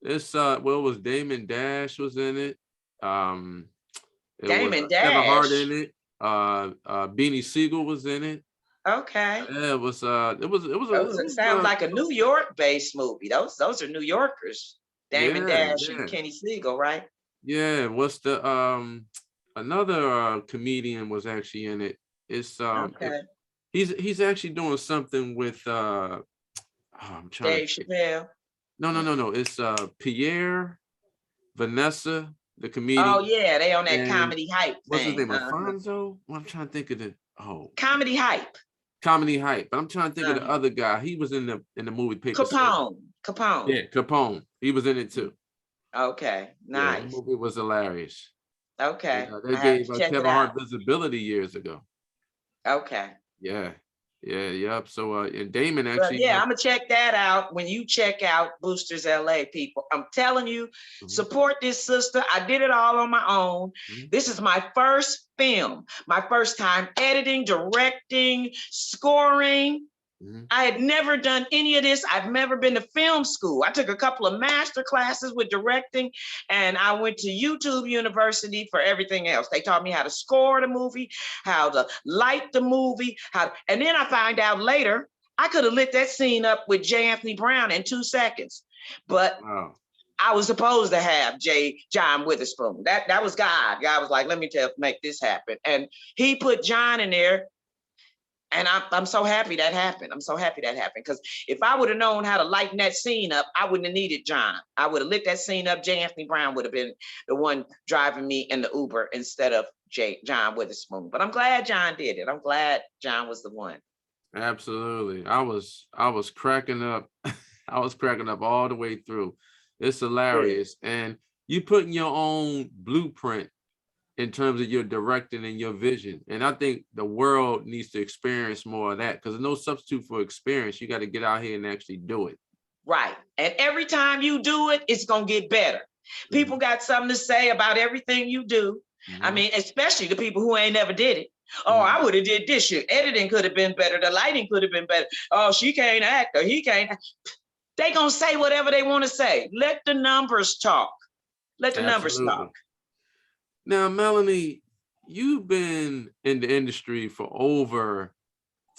It's well, it was Damon Dash was in it. Um, it was Damon Kevin Hart in Dash. it. Beanie Siegel was in it. Okay. Yeah, Those sounds like a New York-based movie. Those are New Yorkers. Damon yeah, Dash and yeah, Kenny Siegel, right? yeah. What's the another comedian was actually in it. It's Okay. he's actually doing something with I'm trying to Dave think. Chappelle. No. It's Pierre, Vanessa, the Oh comedian, yeah, they on that and comedy hype what's his thing. name? Alfonso? Well, I'm trying to think of the Comedy hype. comedy hype. But I'm trying to think of the Uh-huh. other guy. He was in the movie Paper Soldiers. Capone. Yeah, Capone. He was in it too. Okay, Yeah, that nice. movie was hilarious. Okay, They I have gave to check it Kevin out. Hart visibility years ago. Okay. Yeah, yep. So and Damon Well, actually yeah, I'm gonna check that out when you check out Boosters LA, people. I'm telling you, mhm, support this sister. I did it all on my own. mhm, This is my first film, my first time editing, directing, scoring. mhm. I had never done any of this. I've never been to film school. I took a couple of master classes with directing, and I went to YouTube University for everything else. They taught me how to score the movie, how to light the movie, and then I find out later I could have lit that scene up with J. Anthony Brown in 2 seconds, but Wow. I was supposed to have John Witherspoon. That was God. God was like, let me make this happen, and He put John in there. And I'm so happy that happened. I'm so happy that happened, because if I would have known how to lighten that scene up, I wouldn't have needed John. I would have lit that scene up. J. Anthony Brown would have been the one driving me in the Uber instead of John Witherspoon. But I'm glad John did it. I'm glad John was the one. Absolutely. I was cracking up. I was cracking up all the way through. It's Good. hilarious. And you putting your own blueprint in terms of your directing and your vision. And I think the world needs to experience more of that, because there's no substitute for experience. You got to get out here and actually do it. Right. And every time you do it, it's going to get better. People got something to say about everything you do. I mean, especially the people who ain't never did it. Oh, I would have did this shit. Editing could have been better. The lighting could have been better. Oh, she can't act, or he can't. They gonna say whatever they want to say. Let the numbers talk. Let the numbers Absolutely. talk. Now, Melanie, you've been in the industry for over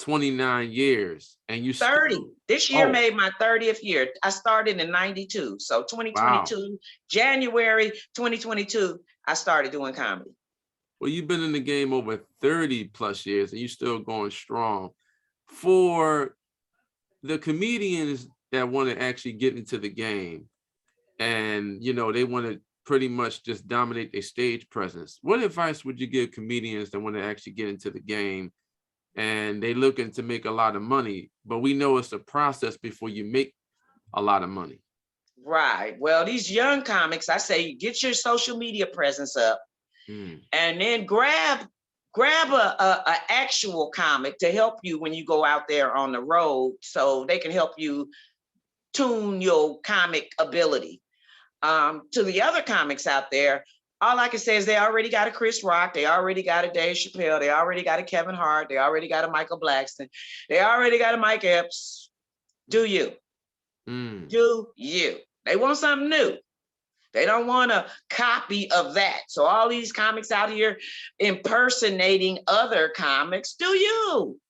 29 years and you 30. still, This year oh, made my 30th year. I started in 92. So wow. 2022, January 2022, I started doing comedy. Well, you've been in the game over 30 plus years and you're still going strong. For the comedians that want to actually get into the game and, they want to pretty much just dominate their stage presence, what advice would you give comedians that want to actually get into the game and they looking to make a lot of money, but we know it's a process before you make a lot of money? Right. Well, these young comics, I say, get your social media presence up, and then grab a actual comic to help you when you go out there on the road, so they can help you tune your comic ability. To the other comics out there, all I can say is they already got a Chris Rock, they already got a Dave Chappelle, they already got a Kevin Hart, they already got a Michael Blackson, they already got a Mike Epps. Do you? Do you? They want something new. They don't want a copy of that. So all these comics out here impersonating other comics, do you?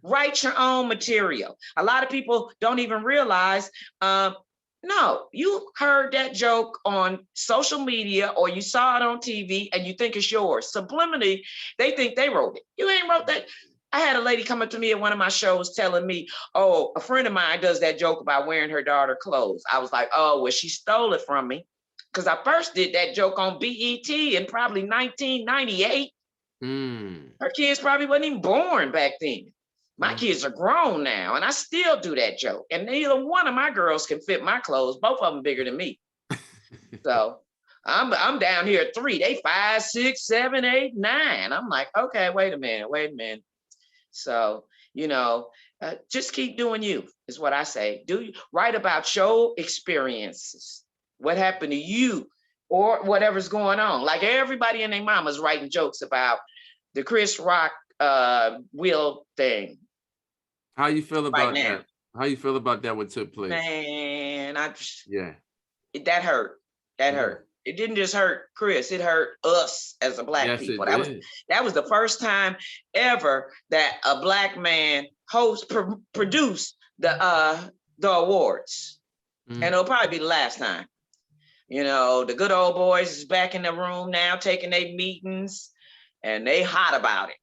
Write your own material. A lot of people don't even realize, no, you heard that joke on social media or you saw it on TV and you think it's yours. Subliminally, they think they wrote it. You ain't wrote that. I had a lady come up to me at one of my shows telling me, oh, a friend of mine does that joke about wearing her daughter clothes. I was like, oh, well, she stole it from me, because I first did that joke on BET in probably 1998. Her kids probably wasn't even born back then. My kids are grown now, and I still do that joke. And neither one of my girls can fit my clothes. Both of them bigger than me. So I'm down here at 3. They 5, 6, 7, 8, 9. I'm like, okay, wait a minute. So, just keep doing you is what I say. Write about your experiences, what happened to you, or whatever's going on. Like everybody and their mama's writing jokes about the Chris Rock Will thing. How you feel about now. that? How you feel about that? What took place? Man, that hurt. That hurt. It didn't just hurt Chris, it hurt us as a Black people. That was the first time ever that a Black man produced the awards. And it'll probably be the last time. The good old boys is back in the room now taking their meetings, and they hot about it.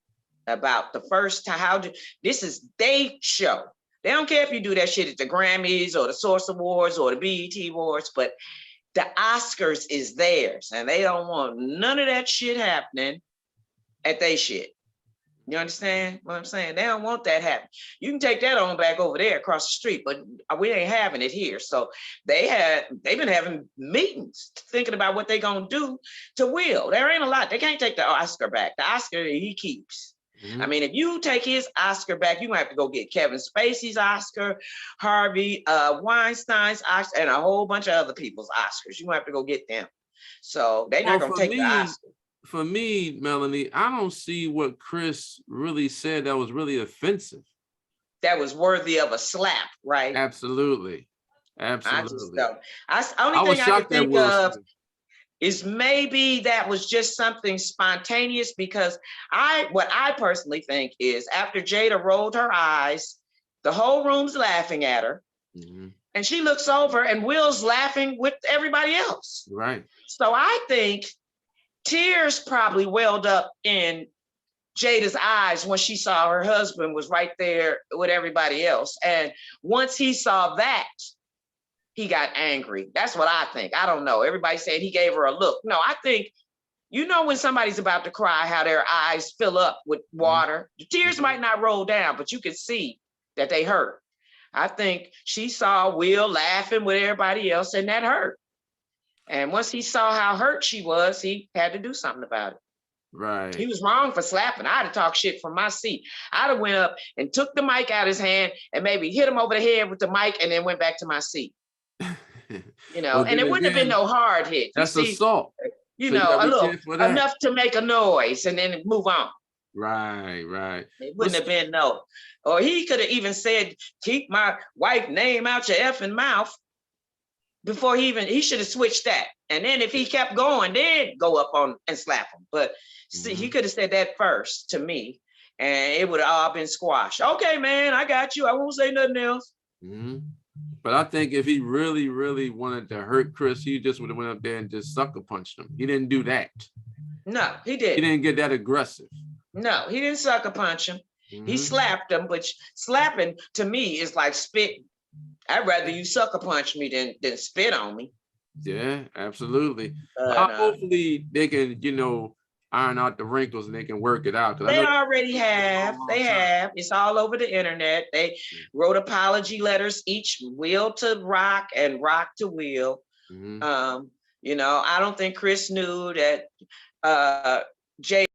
About the first time, this is their show. They don't care if you do that shit at the Grammys or the Source Awards or the BET Awards, but the Oscars is theirs, and they don't want none of that shit happening at they shit. You understand what I'm saying? They don't want that happening. You can take that on back over there across the street, but we ain't having it here. So they've been having meetings thinking about what they're gonna do to Will. There ain't a lot. They can't take the Oscar back. The Oscar he keeps. I mean, if you take his Oscar back, you might have to go get Kevin Spacey's Oscar, Harvey Weinstein's Oscar, and a whole bunch of other people's Oscars. You might have to go get them. So they're not gonna take the Oscar. For me, Melanie, I don't see what Chris really said that was really offensive. That was worthy of a slap, right? Absolutely. I just don't. Only thing I can think of is maybe that was just something spontaneous, because what I personally think is after Jada rolled her eyes, the whole room's laughing at her. And she looks over and Will's laughing with everybody else. Right. So I think tears probably welled up in Jada's eyes when she saw her husband was right there with everybody else. And once he saw that, he got angry. That's what I think. I don't know. Everybody said he gave her a look. No, I think, when somebody's about to cry, how their eyes fill up with water. The tears might not roll down, but you can see that they hurt. I think she saw Will laughing with everybody else, and that hurt. And once he saw how hurt she was, he had to do something about it. Right. He was wrong for slapping. I'd have talked shit from my seat. I'd have went up and took the mic out of his hand and maybe hit him over the head with the mic and then went back to my seat. Well, and it wouldn't have been no hard hit. That's assault. Enough to make a noise and then move on. Right. It wouldn't have been no. Or he could have even said, keep my wife's name out your effing mouth. Before he should have switched that. And then if he kept going, then go up on and slap him. But see, he could have said that first to me, and it would have all been squashed. Okay, man, I got you. I won't say nothing else. But I think if he really, really wanted to hurt Chris, he just would have went up there and just sucker punched him. He didn't do that. No, he didn't. He didn't get that aggressive. No, he didn't sucker punch him. He slapped him, but slapping to me is like spitting. I'd rather you sucker punch me than spit on me. Yeah, absolutely. Hopefully they can, iron out the wrinkles and they can work it out. They already have. They have. It's all over the internet. They wrote apology letters, each Will to Rock and Rock to Will. I don't think Chris knew that Jay.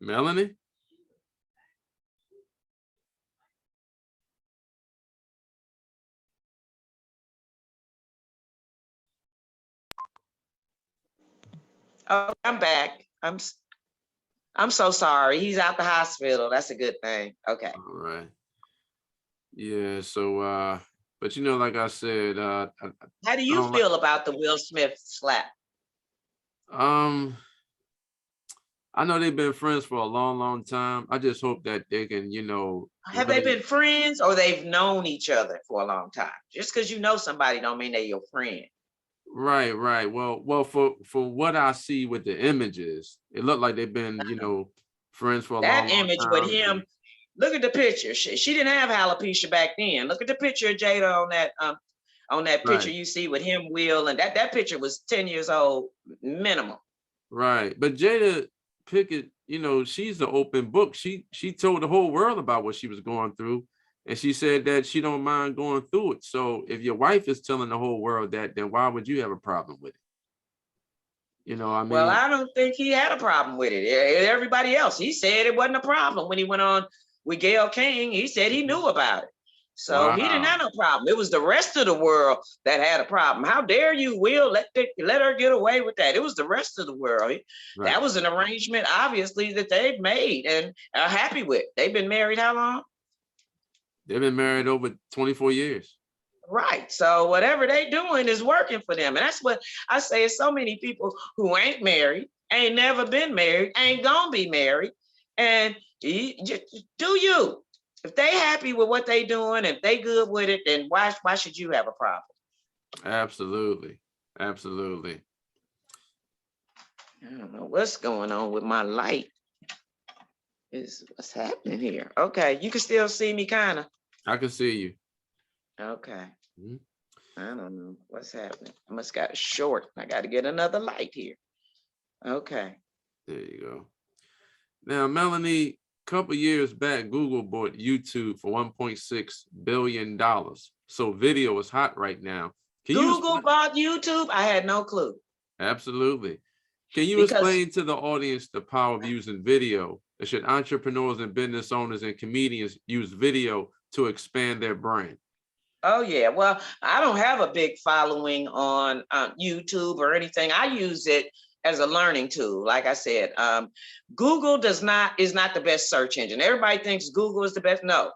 Melanie? Oh, I'm back. I'm so sorry. He's out the hospital. That's a good thing. Okay. All right. Yeah, so but like I said, how do you feel about the Will Smith slap? I know they've been friends for a long time. I just hope that they can, Have they been friends or they've known each other for a long time? Just because you know somebody don't mean they're your friend. Right. Well, for what I see with the images, it looked like they've been, friends for a That long, long image with time. him, look at the picture. She didn't have alopecia back then. Look at the picture of Jada on that picture Right. you see with him, Will, and that picture was 10 years old minimum. Right. But Jada Pickett, she's the open book. She told the whole world about what she was going through. And she said that she don't mind going through it. So if your wife is telling the whole world that, then why would you have a problem with it? I Well, mean, I don't think he had a problem with it. Everybody else, he said it wasn't a problem when he went on with Gayle King. He said he knew about it. So he didn't wow. have no problem. It was the rest of the world that had a problem. How dare you, Will, let her get away with that? It was the rest of the world. Right. That was an arrangement, obviously, that they've made and are happy with. They've been married how long? They've been married over 24 years. Right. So whatever they doing is working for them. And that's what I say is so many people who ain't married, ain't never been married, ain't gonna be married. And just do you. If they happy with what they doing, if they good with it, then why should you have a problem? Absolutely. Absolutely. I don't know what's going on with my light. What's happening here? Okay, you can still see me kind of. I can see you. Okay. Mhm. I don't know what's happening. I must got short. I got to get another light here. Okay. There you go. Now, Melanie, a couple years back, Google bought YouTube for $1.6 billion. So video is hot right now. Google bought YouTube? I had no clue. Absolutely. Can you explain to the audience the power of using video? Should entrepreneurs and business owners and comedians use video to expand their brand? Oh, yeah. Well, I don't have a big following on YouTube or anything. I use it as a learning tool. Like I said, Google is not the best search engine. Everybody thinks Google is the best. No.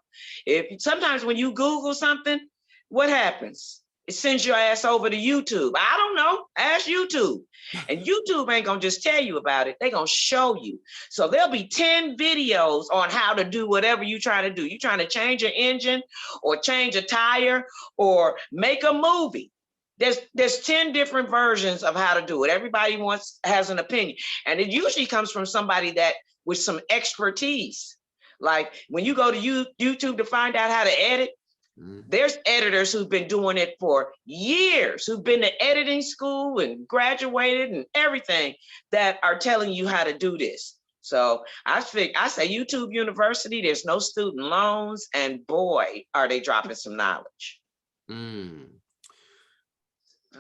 Sometimes when you Google something, what happens? It sends your ass over to YouTube. I don't know. Ask YouTube. And YouTube ain't going to just tell you about it. They're going to show you. So there'll be 10 videos on how to do whatever you're trying to do. You're trying to change an engine or change a tire or make a movie. There's 10 different versions of how to do it. Everybody has an opinion. And it usually comes from somebody that with some expertise. Like when you go to YouTube to find out how to edit, there's editors who've been doing it for years, who've been to editing school and graduated and everything, that are telling you how to do this. So I say YouTube University, there's no student loans, and boy, are they dropping some knowledge.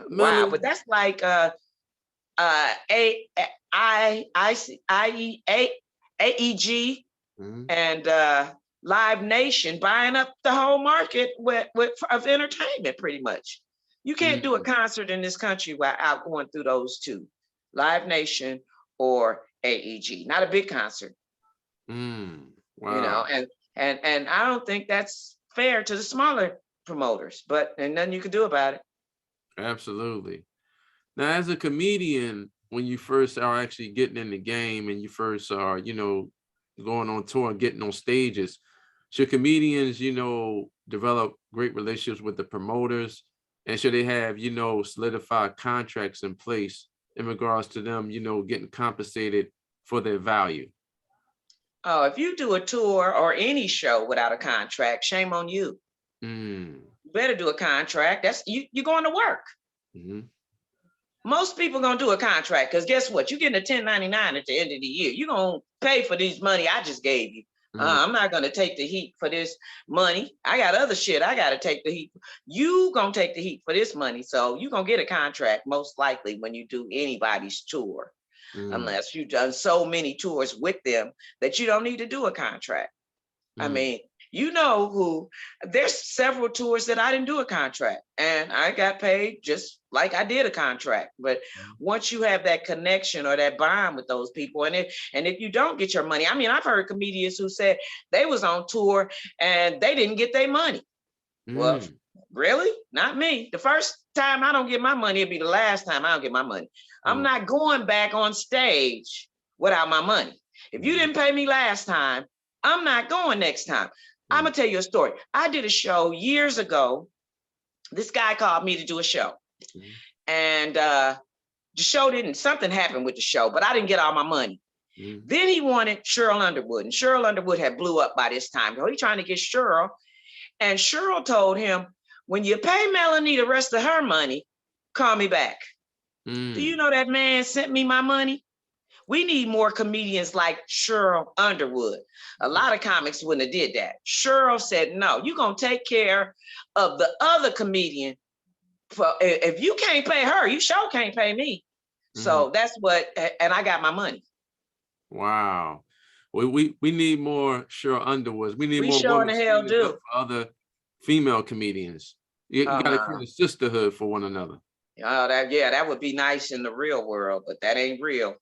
Wow, but that's like AEG and Live Nation buying up the whole market of entertainment, pretty much. You can't do a concert in this country without going through those two, Live Nation or AEG. Not a big concert. Wow. And I don't think that's fair to the smaller promoters, but and nothing you can do about it. Absolutely. Now, as a comedian, when you first are actually getting in the game and you first are, going on tour and getting on stages, should comedians, develop great relationships with the promoters? And should they have, solidified contracts in place in regards to them, getting compensated for their value? Oh, if you do a tour or any show without a contract, shame on you. You better do a contract. That's you're going to work. Most people gonna do a contract because guess what? You're getting a 1099 at the end of the year. You're gonna pay for this money I just gave you. I'm not gonna take the heat for this money. I got other shit I gotta take the heat. You gonna take the heat for this money. So you're gonna get a contract most likely when you do anybody's tour. Unless you've done so many tours with them that you don't need to do a contract. I mean, there's several tours that I didn't do a contract and I got paid just like I did a contract. But once you have that connection or that bond with those people, and if you don't get your money, I mean, I've heard comedians who said they was on tour and they didn't get their money. Well, really? Not me. The first time I don't get my money, it'll be the last time I don't get my money. I'm not going back on stage without my money. If you didn't pay me last time, I'm not going next time. I'm gonna tell you a story. I did a show years ago. This guy called me to do a show. And the show something happened with the show, but I didn't get all my money. Then he wanted Cheryl Underwood, and Cheryl Underwood had blew up by this time. So he trying to get Cheryl, and Cheryl told him, when you pay Melanie the rest of her money, call me back. Do you know that man sent me my money? We need more comedians like Cheryl Underwood. A lot of comics wouldn't have did that. Cheryl said, no, you're going to take care of the other comedian. If you can't pay her, you sure can't pay me. So that's what, and I got my money. Wow. We need more Cheryl Underwoods. We need We more sure in women the hell standing do. up for other female comedians. You got to create a sisterhood for one another. Oh, that would be nice in the real world, but that ain't real.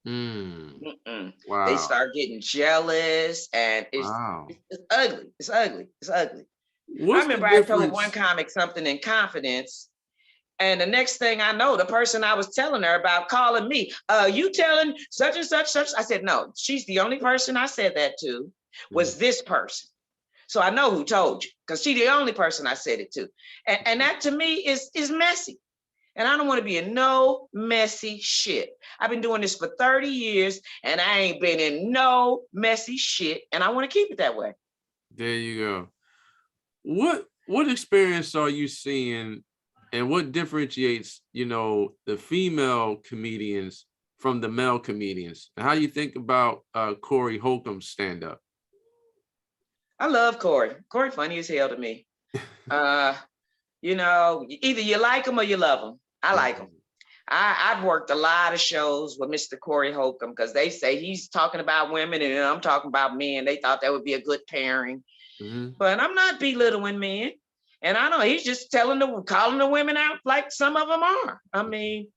Wow. They start getting jealous, and it's ugly. It's ugly. It's ugly. I remember I told one comic something in confidence, and the next thing I know, the person I was telling her about calling me, you telling such and such, such. I said, no, she's the only person I said that to was this person. So I know who told you, because she's the only person I said it to. And that to me is messy. And I don't want to be in no messy shit. I've been doing this for 30 years and I ain't been in no messy shit. And I want to keep it that way. There you go. What experience are you seeing, and what differentiates, the female comedians from the male comedians? And how do you think about Corey Holcomb's stand-up? I love Corey. Corey funny as hell to me. Either you like him or you love him. I like him. I've worked a lot of shows with Mr. Corey Holcomb because they say he's talking about women and I'm talking about men. They thought that would be a good pairing. But I'm not belittling men. And I know he's just calling the women out like some of them are. I mean,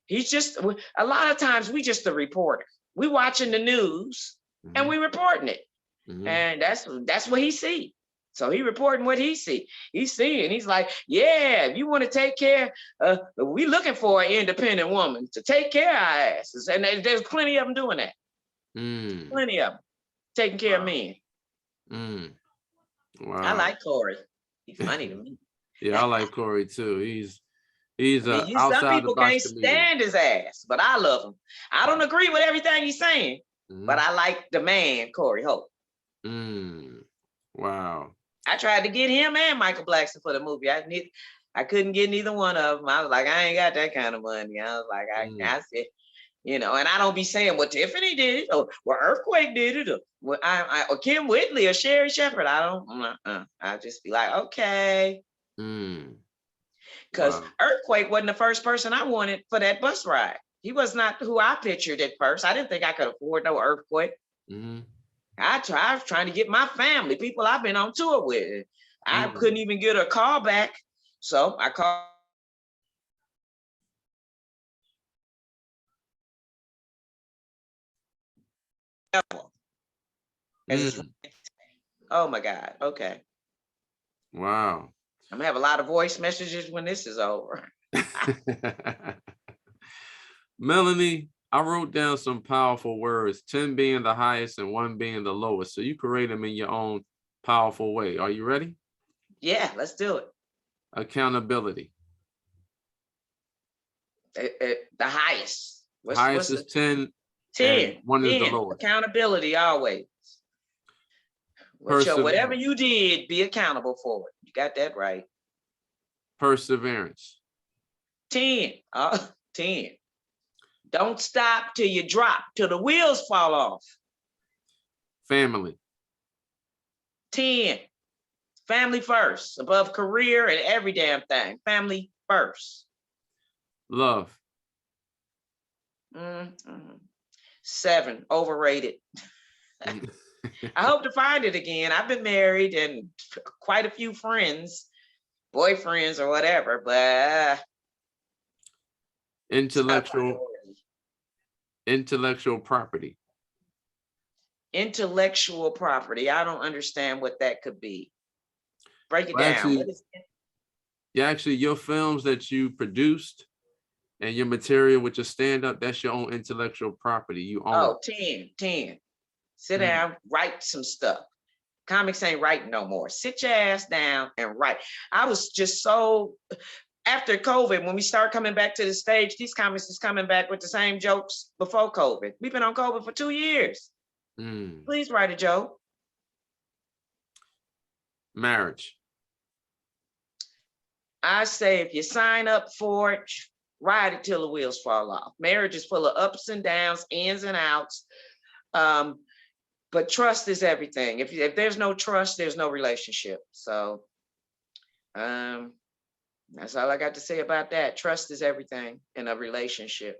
he's just, a lot of times we just a reporter. We watching the news and we reporting it. And that's what he see. So he reporting what he see. He's seeing, he's like, yeah, if you want to take care, we looking for an independent woman to take care of our asses. And there's plenty of them doing that. Plenty of them taking care of men. Wow. I like Corey. He's funny to me. Yeah, I like Corey too. He's some people can't stand his ass, but I love him. I don't agree with everything he's saying, but I like the man, Corey Holcomb. Wow. I tried to get him and Michael Blackson for the movie. I couldn't get neither one of them. I was like, I ain't got that kind of money. I was like, I said, and I don't be saying, well, Tiffany did it, or well, Earthquake did it, or or Kim Whitley or Sherry Shepherd. I don't. I just be like, okay. Because Earthquake wasn't the first person I wanted for that bus ride. He was not who I pictured at first. I didn't think I could afford no Earthquake. I was trying to get my family, people I've been on tour with. I couldn't even get a call back. So I called. Oh my God. Okay. Wow. I'm gonna have a lot of voice messages when this is over. Melanie, I wrote down some powerful words, 10 being the highest and 1 being the lowest. So you can rate them in your own powerful way. Are you ready? Yeah, let's do it. Accountability. The highest. Highest is 10. 10. 1 is the lowest. Accountability always. Whatever you did, be accountable for it. You got that right. Perseverance. 10. 10. Don't stop till you drop, till the wheels fall off. Family. 10. Family first, above career and every damn thing. Family first. Love. 7. Overrated. I hope to find it again. I've been married and quite a few friends, boyfriends or whatever, but intellectual property. Intellectual property. I don't understand what that could be. Break it down. Actually, your films that you produced and your material with your stand-up, that's your own intellectual property. You own. 10. Sit down, write some stuff. Comics ain't writing no more. Sit your ass down and write. I was just so, after COVID, when we start coming back to the stage, these comics is coming back with the same jokes before COVID. We've been on COVID for 2 years. Please write a joke. Marriage. I say if you sign up for it, ride it till the wheels fall off. Marriage is full of ups and downs, ins and outs. But trust is everything. If there's no trust, there's no relationship. So that's all I got to say about that. Trust is everything in a relationship.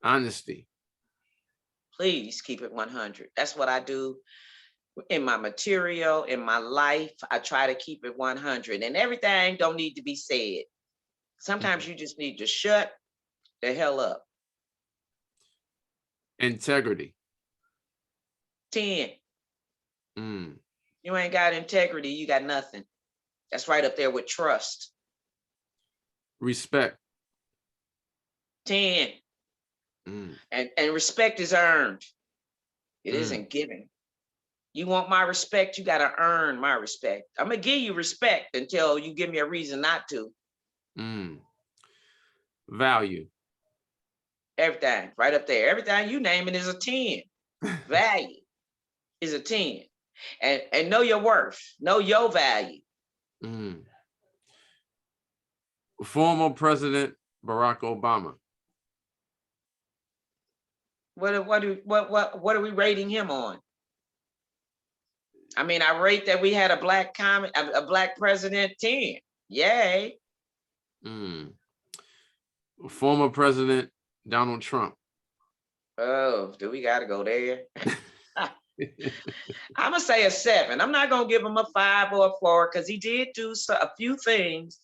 Honesty. Please keep it 100. That's what I do in my material, in my life. I try to keep it 100, and everything don't need to be said. Sometimes you just need to shut the hell up. Integrity. 10. You ain't got integrity, you got nothing. That's right up there with trust. Respect. 10. And respect is earned. It isn't given. You want my respect, you got to earn my respect. I'm going to give you respect until you give me a reason not to. Value. Everything, right up there. Everything you naming is a 10. Value is a 10. And know your worth. Know your value. Former President Barack Obama. What are we rating him on? I mean, I rate that we had a black president 10. Yay. Former President Donald Trump. Oh, do we got to go there? I'm going to say a 7. I'm not going to give him a 5 or a 4 because he did do a few things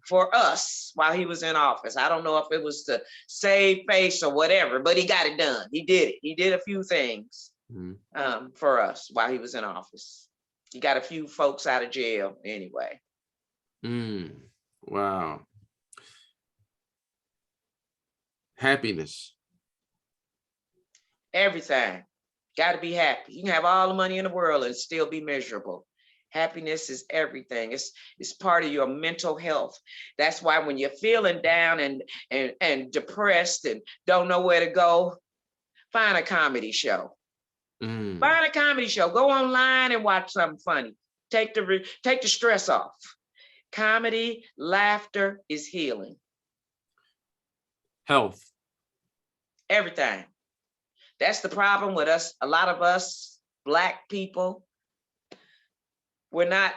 for us while he was in office. I don't know if it was to save face or whatever, but he got it done. He did it. He did a few things for us while he was in office. He got a few folks out of jail anyway. Wow. Happiness. Everything. Got to be happy. You can have all the money in the world and still be miserable. Happiness is everything. It's part of your mental health. That's why when you're feeling down and depressed and don't know where to go, find a comedy show. Find a comedy show. Go online and watch something funny. Take the stress off. Comedy, laughter is healing. Health. Everything. That's the problem with us. A lot of us Black people, we're not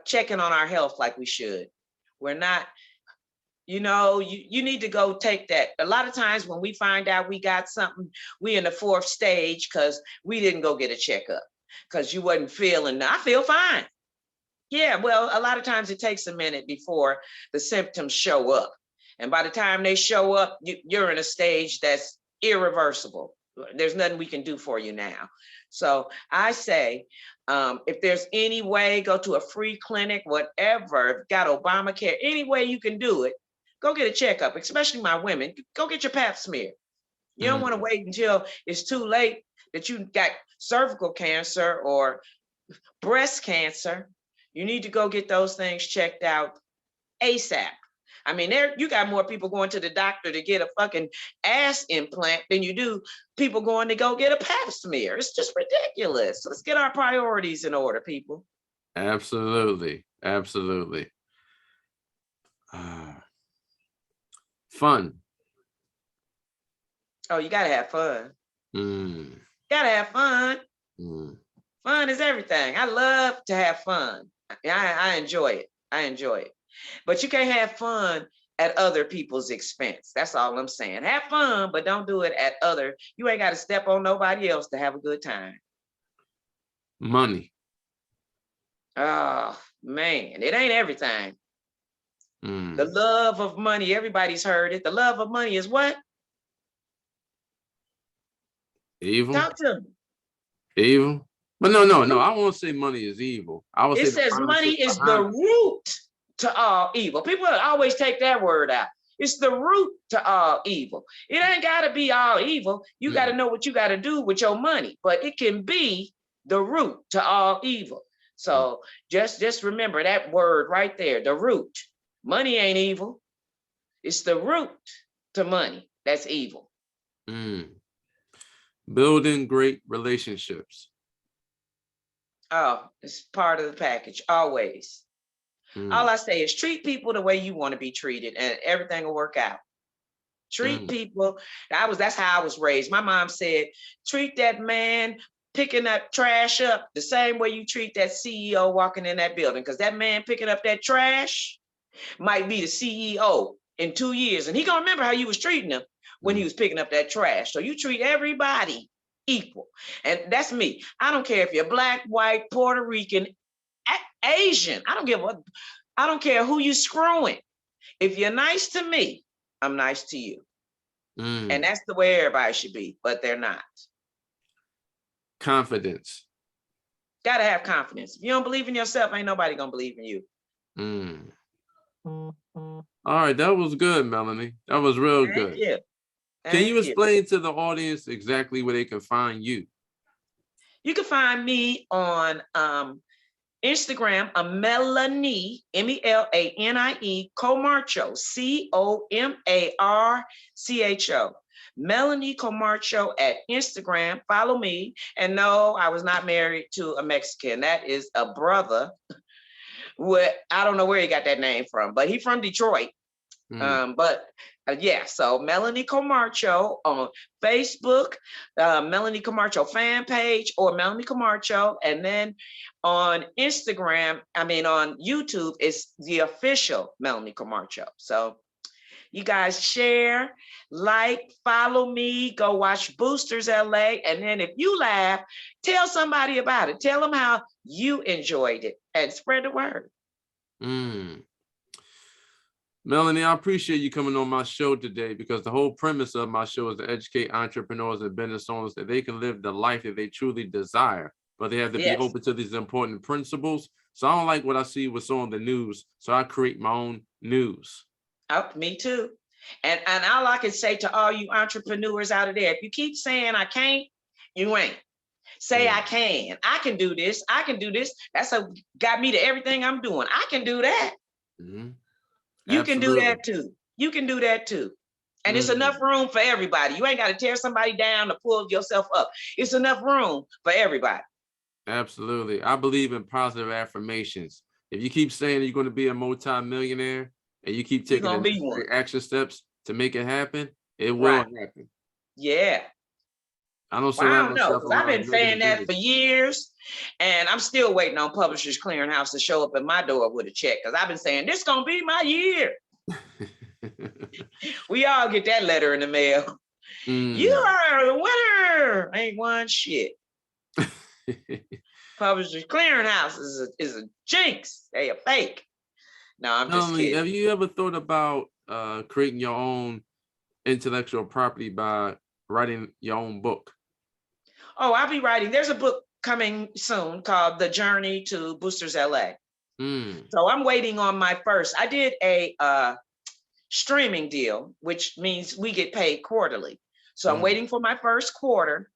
checking on our health like we should. We're not, you need to go take that. A lot of times when we find out we got something, we in the 4th stage because we didn't go get a checkup because you wasn't feeling, I feel fine. Yeah, well, a lot of times it takes a minute before the symptoms show up. And by the time they show up, you're in a stage that's irreversible. There's nothing we can do for you now. So I say, if there's any way, go to a free clinic, whatever, got Obamacare, any way you can do it, go get a checkup, especially my women. Go get your pap smear. You don't want to wait until it's too late that you got cervical cancer or breast cancer. You need to go get those things checked out ASAP. I mean, you got more people going to the doctor to get a fucking ass implant than you do people going to go get a pap smear. It's just ridiculous. Let's get our priorities in order, people. Absolutely. Absolutely. Fun. Oh, you gotta have fun. Gotta have fun. Fun is everything. I love to have fun. I enjoy it. I enjoy it. But you can't have fun at other people's expense. That's all I'm saying. Have fun, but don't do it at you ain't got to step on nobody else to have a good time. Money. Oh, man, it ain't everything. The love of money, everybody's heard it. The love of money is what? Evil. Talk to me. Evil. But no, I won't say money is evil. I would say it says money is the root to all evil. People always take that word out. It's the root to all evil. It ain't got to be all evil. You got to know what you got to do with your money, but it can be the root to all evil. So just remember that word right there, the root. Money ain't evil. It's the root to money that's evil. Building great relationships. Oh, it's part of the package, always. All I say is treat people the way you want to be treated and everything will work out. Treat people. That's how I was raised. My mom said, treat that man picking that trash up the same way you treat that CEO walking in that building. Because that man picking up that trash might be the CEO in 2 years. And he gonna remember how you was treating him when he was picking up that trash. So you treat everybody equal. And that's me. I don't care if you're black, white, Puerto Rican, Asian. I don't care who you screwing. If you're nice to me, I'm nice to you. And that's the way everybody should be, but they're not. Confidence. Gotta have confidence. If you don't believe in yourself, ain't nobody gonna believe in you. All right, that was good, Melanie. That was real good. Thank you. Can you explain to the audience exactly where they can find you? You can find me on Instagram, Melanie, Melanie Comarcho, Comarcho. Melanie Comarcho at Instagram. Follow me. And no, I was not married to a Mexican. That is a brother. I don't know where he got that name from, but he's from Detroit. Yeah, so Melanie Comarcho on Facebook, Melanie Comarcho fan page, or Melanie Comarcho, and then on Instagram, on YouTube, it's the official Melanie Comarcho. So you guys share, like, follow me, go watch Boosters LA, and then if you laugh, tell somebody about it. Tell them how you enjoyed it and spread the word. Melanie, I appreciate you coming on my show today, because the whole premise of my show is to educate entrepreneurs and business owners that they can live the life that they truly desire, but they have to be open to these important principles. So I don't like what I see with some of the news, so I create my own news. Oh, me too. And all I can say to all you entrepreneurs out of there, if you keep saying I can't, you ain't. Say I can. I can do this. I can do this. That's what got me to everything I'm doing. I can do that. You can do that too. You can do that too. And it's enough room for everybody. You ain't got to tear somebody down to pull yourself up. It's enough room for everybody. Absolutely. I believe in positive affirmations. If you keep saying you're going to be a multi-millionaire and you keep taking the action steps to make it happen, it will happen. Yeah. I don't know. I've been saying that for years, and I'm still waiting on Publishers Clearinghouse to show up at my door with a check, because I've been saying this gonna be my year. We all get that letter in the mail. You are the winner. Ain't one shit. Publishers Clearinghouse is a jinx. They a fake. No, I'm just kidding. Have you ever thought about creating your own intellectual property by writing your own book? Oh, I'll be writing. There's a book coming soon called The Journey to Boosters LA. So I'm waiting on my first. I did a streaming deal, which means we get paid quarterly. So I'm waiting for my first quarter.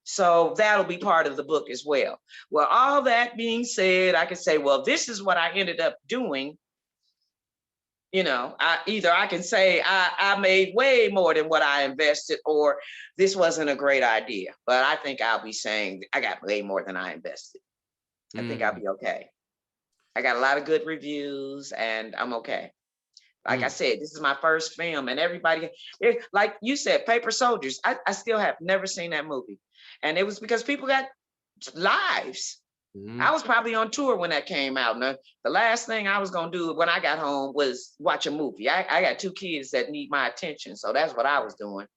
So that'll be part of the book as well. Well, all that being said, I can say, well, this is what I ended up doing. You know, I can say I made way more than what I invested, or this wasn't a great idea. But I think I'll be saying I got way more than I invested. I think I'll be okay. I got a lot of good reviews and I'm okay. Like I said, this is my first film, and everybody, like you said, Paper Soldiers, I still have never seen that movie. And it was because people got lives. I was probably on tour when that came out. And the last thing I was going to do when I got home was watch a movie. I got 2 kids that need my attention. So that's what I was doing.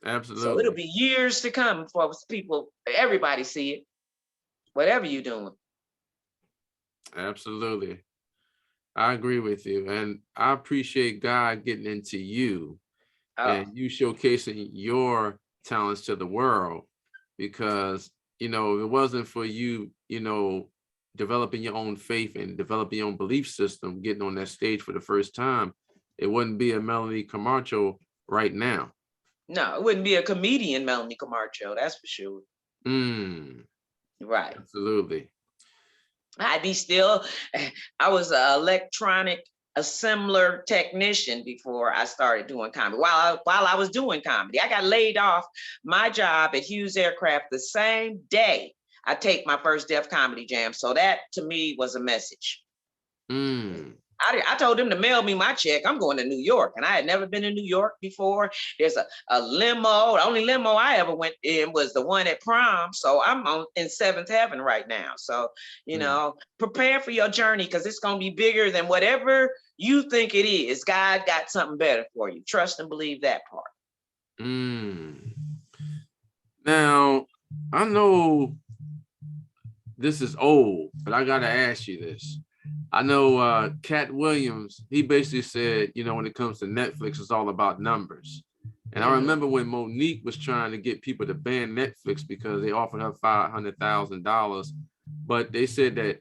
Absolutely. So it'll be years to come for people, everybody see it, whatever you're doing. Absolutely. I agree with you. And I appreciate God getting into you and you showcasing your talents to the world, because you know, if it wasn't for you, you know, developing your own faith and developing your own belief system, getting on that stage for the first time, it wouldn't be a Melanie Comarcho right now. No, it wouldn't be a comedian Melanie Comarcho, that's for sure. Right. Absolutely. I'd be still, I was an electronic assembler technician before I started doing comedy. While I was doing comedy, I got laid off my job at Hughes Aircraft the same day I take my first Def Comedy Jam. So that to me was a message. Mm. I told them to mail me my check. I'm going to New York, and I had never been in New York before. There's a limo. The only limo I ever went in was the one at prom. So I'm in seventh heaven right now. So, prepare for your journey, because it's going to be bigger than whatever you think it is. God got something better for you. Trust and believe that part. Mm. Now, I know this is old, but I got to ask you this. I know Katt Williams, he basically said, when it comes to Netflix, it's all about numbers. And I remember when Monique was trying to get people to ban Netflix because they offered her $500,000, but they said that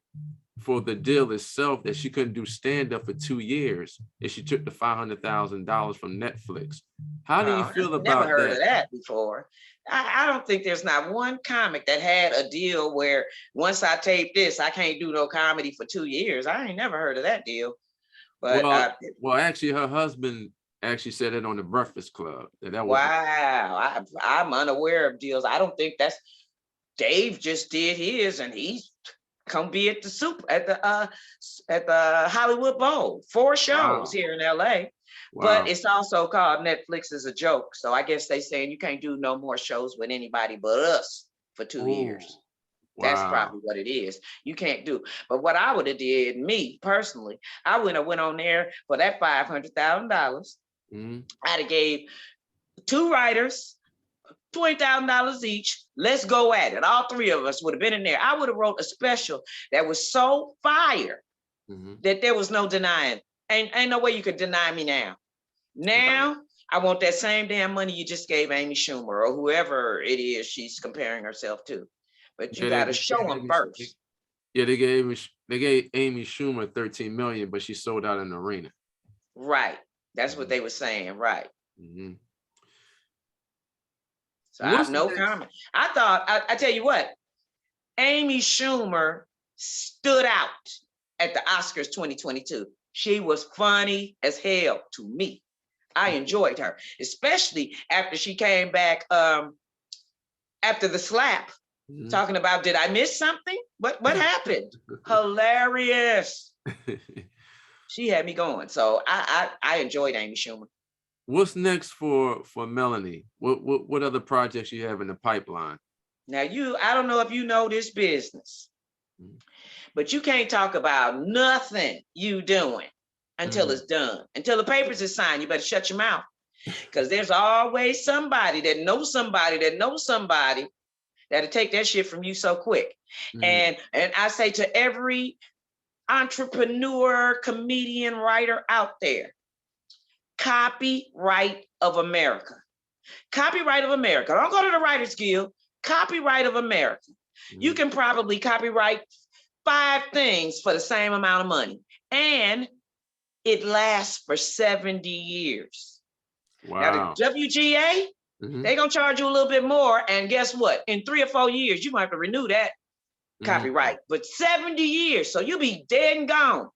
for the deal itself that she couldn't do stand-up for 2 years if she took the $500,000 from Netflix. How do you feel about that? Never heard of that before. I don't think there's not one comic that had a deal where once I tape this, I can't do no comedy for 2 years. I ain't never heard of that deal. But well, actually, her husband actually said it on the Breakfast Club. Wow, I'm unaware of deals. I don't think that's Dave just did his, and he's come be at the Hollywood Bowl, 4 shows here in LA. Wow. But it's also called Netflix is a joke. So I guess they saying you can't do no more shows with anybody but us for 2 years. Wow. That's probably what it is. You can't do. But what I would have did, me personally, I would have went on there for that $500,000. I'd have gave 2 writers $20,000 each. Let's go at it. All 3 of us would have been in there. I would have wrote a special that was so fire that there was no denying. Ain't no way you could deny me now. Now, I want that same damn money you just gave Amy Schumer or whoever it is she's comparing herself to. But you got to show them first. Yeah, they gave Amy Schumer $13 million, but she sold out an arena. Right. That's what they were saying. Right. So I have no comment. I thought, I tell you what, Amy Schumer stood out at the Oscars 2022. She was funny as hell to me. I enjoyed her, especially after she came back after the slap, talking about, did I miss something? What happened? Hilarious. She had me going. So I enjoyed Amy Schumer. What's next for Melanie? What other projects you have in the pipeline? Now I don't know if you know this business, but you can't talk about nothing you doing until it's done. Until the papers is signed, you better shut your mouth. Because there's always somebody that knows somebody that knows somebody that'll take that shit from you so quick. And I say to every entrepreneur, comedian, writer out there, copyright of America. Copyright of America. Don't go to the Writers Guild. Copyright of America. You can probably copyright 5 things for the same amount of money. And it lasts for 70 years. Wow. Now the WGA, they're going to charge you a little bit more. And guess what? In 3 or 4 years, you're going to have to renew that copyright. But 70 years. So you'll be dead and gone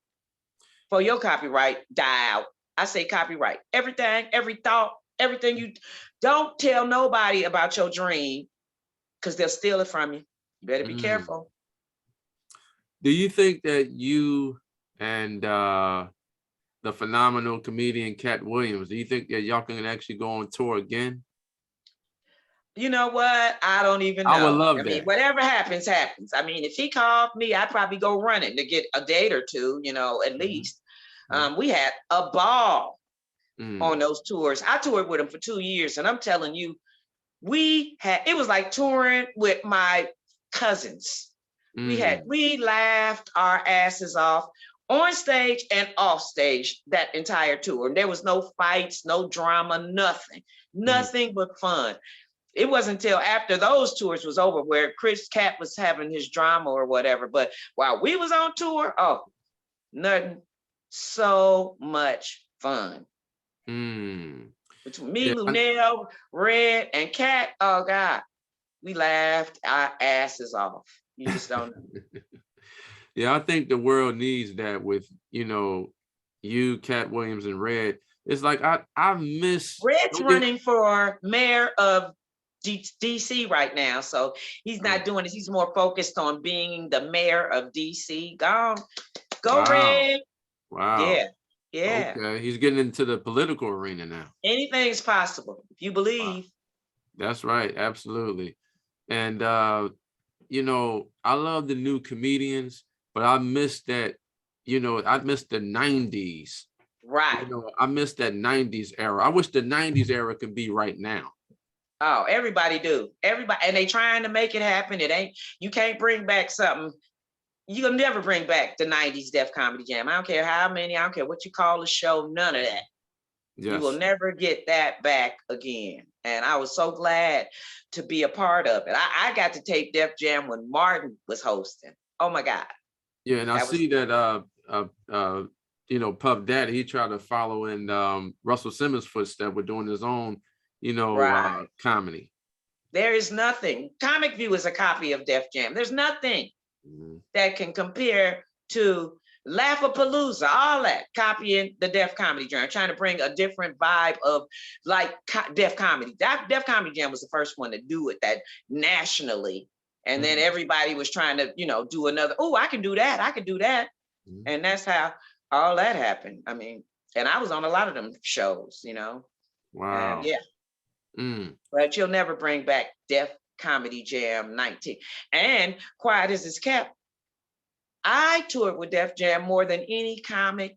for your copyright die out. I say copyright. Everything, every thought, everything you don't tell nobody about your dream because they'll steal it from you. You better be careful. Do you think that you and the phenomenal comedian Katt Williams, do you think that y'all can actually go on tour again? You know what? I don't even know. I would love that. Mean, whatever happens, happens. I mean, if he called me, I'd probably go running to get a date or 2, at least. We had a ball on those tours. I toured with him for 2 years, and I'm telling you, it was like touring with my cousins. We laughed our asses off on stage and off stage that entire tour. There was no fights, no drama, nothing but fun. It wasn't until after those tours was over where Katt was having his drama or whatever. But while we was on tour, nothing. So much fun. Between me, Lunel, Red, and Katt, oh God, we laughed our asses off. You just don't know. Yeah, I think the world needs that with, you, Katt Williams, and Red. It's like I miss. Red's running for mayor of DC right now, so he's not doing this. He's more focused on being the mayor of DC. Go Wow. Red. Wow. Yeah, yeah. Okay, he's getting into the political arena now. Anything's possible if you Wow. believe. That's right, absolutely. And I love the new comedians, but I miss that, I miss the 90s. Right. I miss that 90s era. I wish the 90s era could be right now. Oh, everybody do. Everybody, and they trying to make it happen. You can't bring back something. You'll never bring back the 90s Def Comedy Jam. I don't care how many, I don't care what you call the show, none of that. Yes. You will never get that back again. And I was so glad to be a part of it. I got to tape Def Jam when Martin was hosting. Oh my God. Yeah, and I see that Puff Daddy, he tried to follow in Russell Simmons' footsteps with doing his own, Right. comedy. There is nothing. Comic View is a copy of Def Jam. There's nothing that can compare to Laugh-A-Palooza, all that, copying the Def Comedy Jam, trying to bring a different vibe of like Def Comedy. Def Comedy Jam was the first one to do it that nationally. And then everybody was trying to, do another, oh, I can do that. I can do that. And that's how all that happened. I mean, and I was on a lot of them shows, Wow. Yeah. But you'll never bring back Def Comedy Jam 19. And quiet as it's kept, I toured with Def Jam more than any comic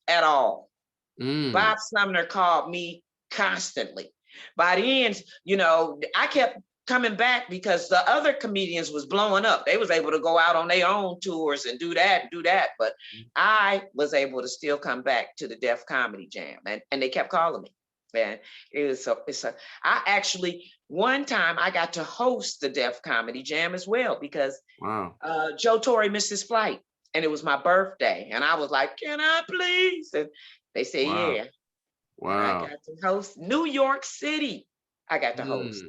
at all. Bob Sumner called me constantly. By the end, I kept coming back because the other comedians was blowing up. They was able to go out on their own tours and do that. But I was able to still come back to the Def Comedy Jam, and they kept calling me. And I actually, one time I got to host the Def Comedy Jam as well because Joe Torre missed his flight and it was my birthday. And I was like, can I please? And they said, yeah. Wow. And I got to host New York City. I got to host.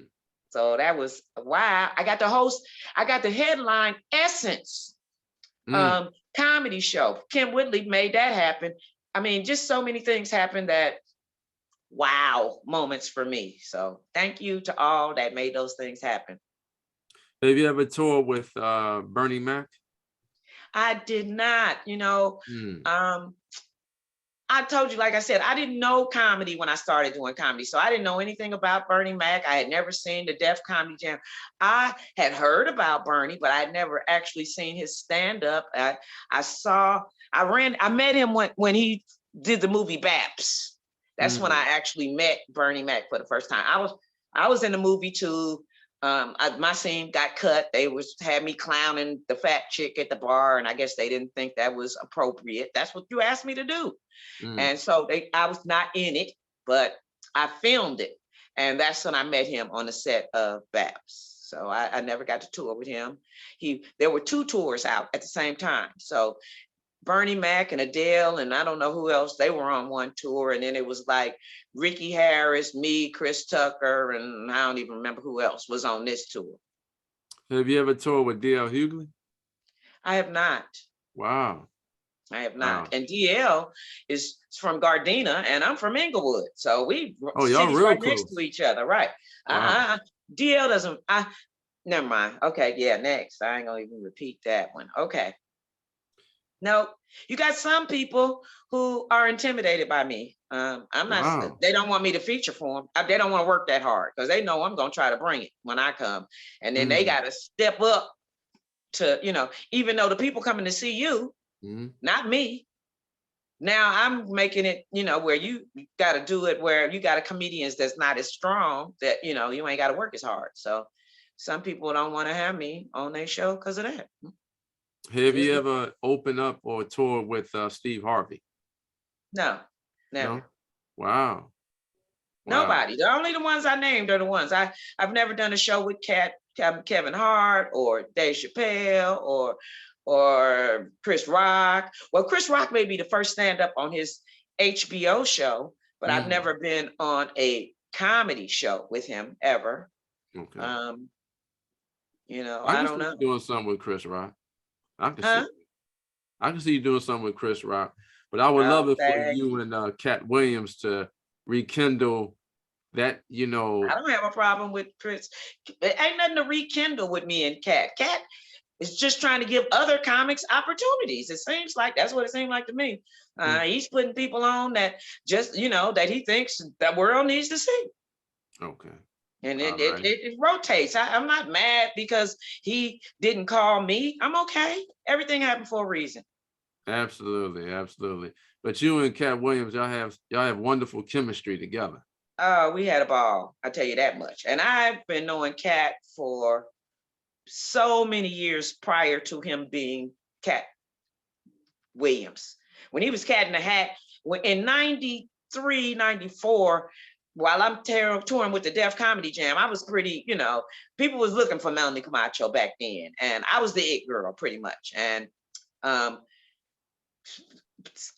So that was wow. I got to headline Essence comedy show. Kim Whitley made that happen. I mean, just so many things happened that wow moments for me. So thank you to all that made those things happen. Have you ever toured with Bernie Mac? I did not, I told you, like I said, I didn't know comedy when I started doing comedy. So I didn't know anything about Bernie Mac. I had never seen the Def Comedy Jam. I had heard about Bernie, but I had never actually seen his stand-up. I met him when he did the movie Baps. That's when I actually met Bernie Mac for the first time. I was in the movie too. My scene got cut. They had me clowning the fat chick at the bar, and I guess they didn't think that was appropriate. That's what you asked me to do. And so I was not in it, but I filmed it. And that's when I met him on the set of Baps. So I never got to tour with him. There were 2 tours out at the same time. So Bernie Mac and Adele, and I don't know who else, they were on one tour. And then it was like Ricky Harris, me, Chris Tucker, and I don't even remember who else was on this tour. Have you ever toured with DL Hughley? I have not. Wow. I have not. Wow. And DL is from Gardena and I'm from Inglewood. So y'all real right close. next to each other. Right. Wow. DL doesn't, never mind. Okay, yeah, next. I ain't gonna even repeat that one. Okay. No, you got some people who are intimidated by me. I'm not, they don't want me to feature for them. They don't want to work that hard because they know I'm going to try to bring it when I come. And then they got to step up to, even though the people coming to see you, not me. Now I'm making it, where you got to do it where you got a comedians that's not as strong that, you ain't got to work as hard. So some people don't want to have me on their show because of that. Have you ever opened up or toured with Steve Harvey? No, never. No? Wow. Nobody. The only the ones I named are the ones. I've never done a show with Katt, Kevin Hart, or Dave Chappelle, or Chris Rock. Well, Chris Rock may be the first stand-up on his HBO show, but I've never been on a comedy show with him ever. Okay. I don't know. Doing something with Chris Rock. I can see. I can see you doing something with Chris Rock, but I would Oh, love it for thanks. you and Katt Williams to rekindle that, I don't have a problem with Chris. It ain't nothing to rekindle with me and Katt. Katt is just trying to give other comics opportunities. It seems like that's what it seemed like to me. He's putting people on that just, that he thinks the world needs to see. Okay. And All right. it rotates. I'm not mad because he didn't call me. I'm okay. Everything happened for a reason. Absolutely, absolutely. But you and Katt Williams, y'all have wonderful chemistry together. We had a ball. I tell you that much. And I've been knowing Katt for so many years prior to him being Katt Williams. When he was Cat in the Hat, in 93, 94, while I'm touring with the Def Comedy Jam, I was pretty, people was looking for Melanie Comarcho back then. And I was the it girl pretty much. And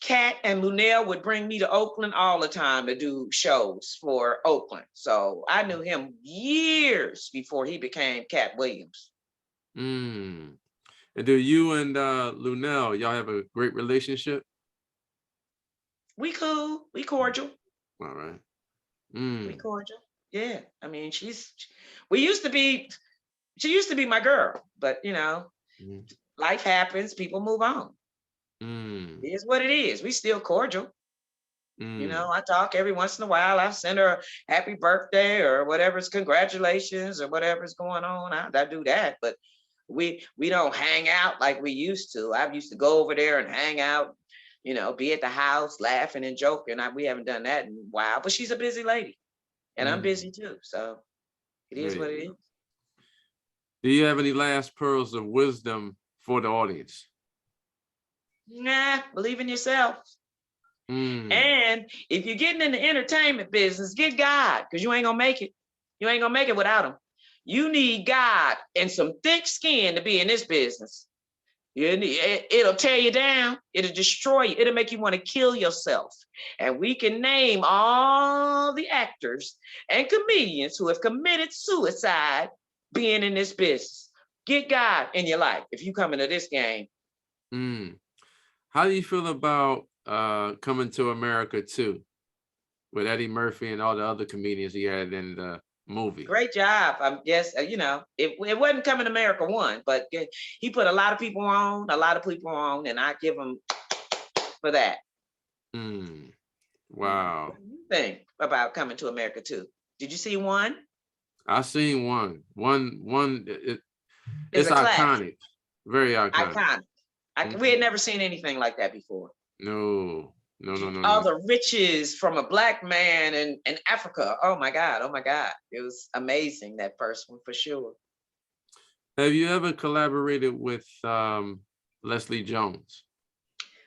Katt and Lunell would bring me to Oakland all the time to do shows for Oakland. So I knew him years before he became Katt Williams. And do you and Lunell, y'all have a great relationship? We cool. We cordial. All right. We cordial. Yeah. I mean, she used to be my girl, but life happens, people move on. It is what it is. We still cordial. I talk every once in a while. I send her a happy birthday or whatever's congratulations or whatever's going on. I do that, but we don't hang out like we used to. I used to go over there and hang out, be at the house laughing and joking. We haven't done that in a while, but she's a busy lady and I'm busy too. So it is what it is. Do you have any last pearls of wisdom for the audience? Nah, believe in yourself. And if you're getting in the entertainment business, get God, because you ain't gonna make it. You ain't gonna make it without him. You need God and some thick skin to be in this business. It'll tear you down. It'll destroy you. It'll make you want to kill yourself. And we can name all the actors and comedians who have committed suicide being in this business. Get God in your life if you come into this game. How do you feel about Coming to America 2 with Eddie Murphy and all the other comedians he had in the movie? Great job. I guess, it wasn't Coming to America 1, but he put a lot of people on, and I give him for that. Wow. What do you think about Coming to America 2? Did you see 1? I seen one. It's iconic. Very iconic. We had never seen anything like that before. No. All the riches from a Black man in Africa. Oh my God. It was amazing, that first one, for sure. Have you ever collaborated with Leslie Jones?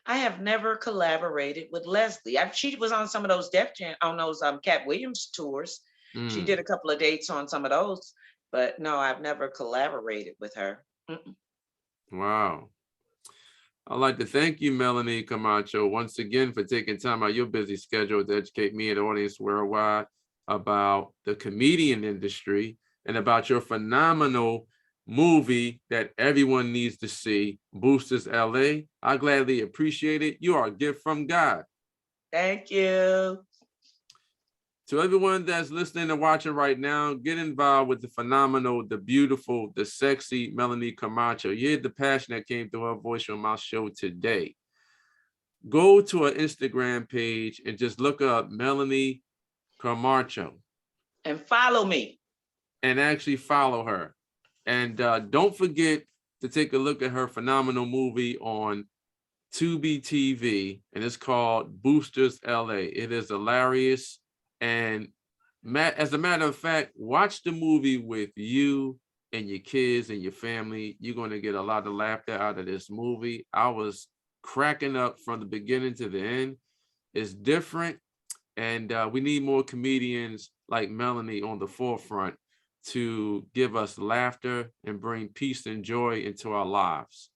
I have never collaborated with Leslie. She was on some of those Def Jam, on those Katt Williams tours. She did a couple of dates on some of those, but no, I've never collaborated with her. Wow. I'd like to thank you, Melanie Comarcho, once again for taking time out of your busy schedule to educate me and the audience worldwide about the comedian industry and about your phenomenal movie that everyone needs to see, Boosters LA. I gladly appreciate it. You are a gift from God. Thank you. To everyone that's listening and watching right now, get involved with the phenomenal, the beautiful, the sexy Melanie Comarcho. You hear the passion that came through her voice from my show today. Go to her Instagram page and just look up Melanie Comarcho. And follow me. And actually follow her. And don't forget to take a look at her phenomenal movie on Tubi TV, and it's called Boosters LA. It is hilarious. And as a matter of fact, watch the movie with you and your kids and your family. You're going to get a lot of laughter out of this movie. I was cracking up from the beginning to the end. It's different. And we need more comedians like Melanie on the forefront to give us laughter and bring peace and joy into our lives.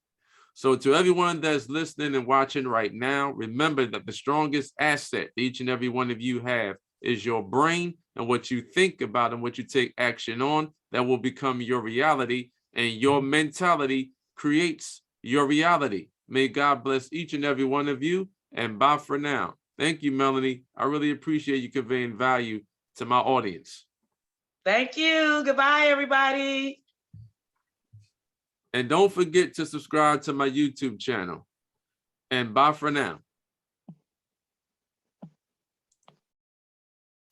So to everyone that's listening and watching right now, remember that the strongest asset each and every one of you have is your brain, and what you think about and what you take action on, that will become your reality, and your mentality creates your reality. May God bless each and every one of you, and bye for now. Thank you, Melanie. I really appreciate you conveying value to my audience. Thank you. Goodbye, everybody. And don't forget to subscribe to my YouTube channel. And bye for now.